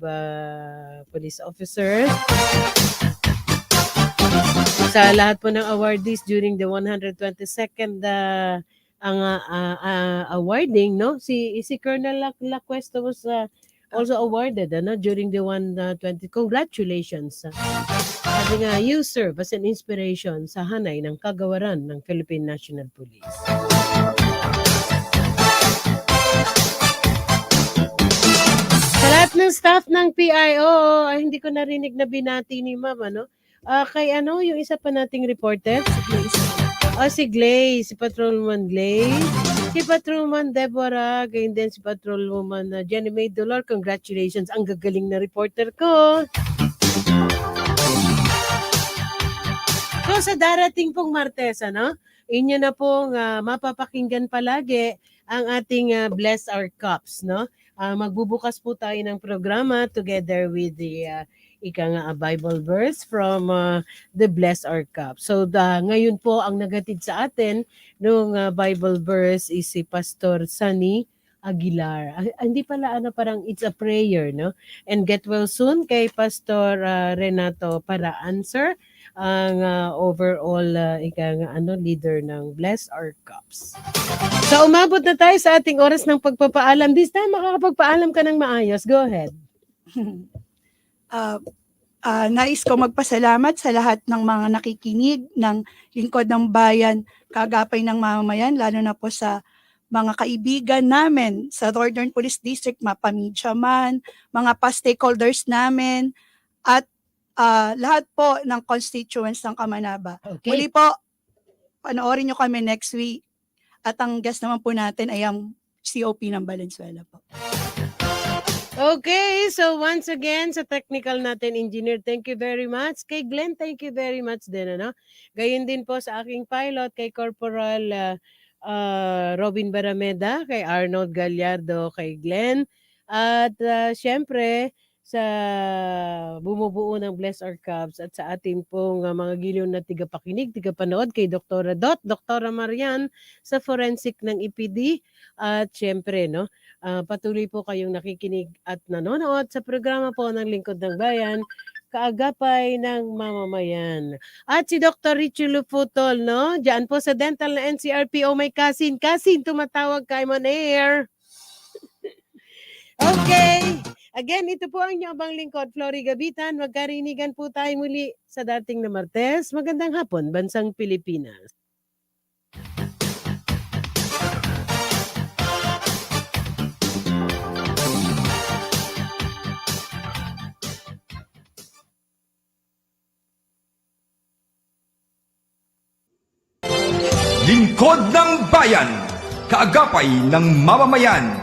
police officer. Sa lahat po ng awardees during the 122nd awarding, no? Si Colonel Lacuesta was also awarded during the 120. Congratulations. Sabi nga, you serve as an inspiration sa hanay ng kagawaran ng Philippine National Police. Sa lahat ng staff ng PIO, hindi ko narinig na binati ni Ma'am, kay yung isa pa nating reporter, si Glaze. Si Glaze, si Patrolwoman Glaze, si Patrolwoman Deborah, gayon din si Patrolwoman Jenny May Dolor. Congratulations, ang gagaling na reporter ko. So sa darating pong Martes, inyo na pong mapapakinggan palagi ang ating Bless Our Cups, no? Magbubukas po tayo ng programa together with the Bible verse from the Bless Our Cup. So ngayon po ang nagatid sa atin nung Bible verse is si Pastor Sunny Aguilar. Hindi pala parang it's a prayer, no? And get well soon kay Pastor Renato Paraan, sir, ang overall leader ng Bless Our Cups. So umabot na tayo sa ating oras ng pagpapaalam. This time makakapagpaalam ka ng maayos. Go ahead. Nais ko magpasalamat sa lahat ng mga nakikinig ng Lingkod ng Bayan, Kaagapay ng Mamamayan, lalo na po sa mga kaibigan namin sa Northern Police District, mapamidya man, mga past stakeholders namin, at lahat po ng constituents ng Kamanaba. Okay. Muli po, panoorin nyo kami next week. At ang guest naman po natin ay ang COP ng Valenzuela po. Okay, so once again sa technical natin engineer, thank you very much. Kay Glenn, thank you very much din, ano. Gayon din po sa aking pilot kay Corporal Robin Barameda, kay Arnold Gallardo, kay Glenn, at syempre sa bumubuo ng Bless Our Cubs at sa ating pong mga giliw na tigapakinig, tigapanood kay Dr. Dot, Dr. Marian sa forensic ng EPD, at syempre, no, patuloy po kayong nakikinig at nanonood sa programa po ng Lingkod ng Bayan, Kaagapay ng Mamamayan. At si Dr. Richie Lufutol, no? Diyan po sa dental na NCRPO, may Kasin. Kasin, tumatawag kay on air. Okay. Again, ito po ang inyong abang lingkod, Flory Gabitan. Magkarinigan po tayo muli sa dating na Martes. Magandang hapon, Bansang Pilipinas. Lingkod ng Bayan, kaagapay ng mamamayan.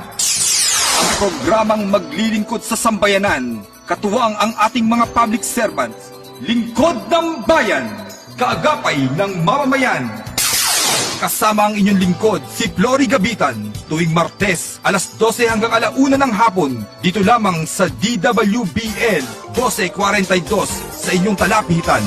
Ang programang maglilingkod sa sambayanan, katuwang ang ating mga public servants. Lingkod ng Bayan, kaagapay ng mamamayan. Kasama ang inyong lingkod, si Flory Gabitan, tuwing Martes, alas 12 hanggang 1:00 ng hapon, dito lamang sa DWBL 1242 sa inyong talapitan.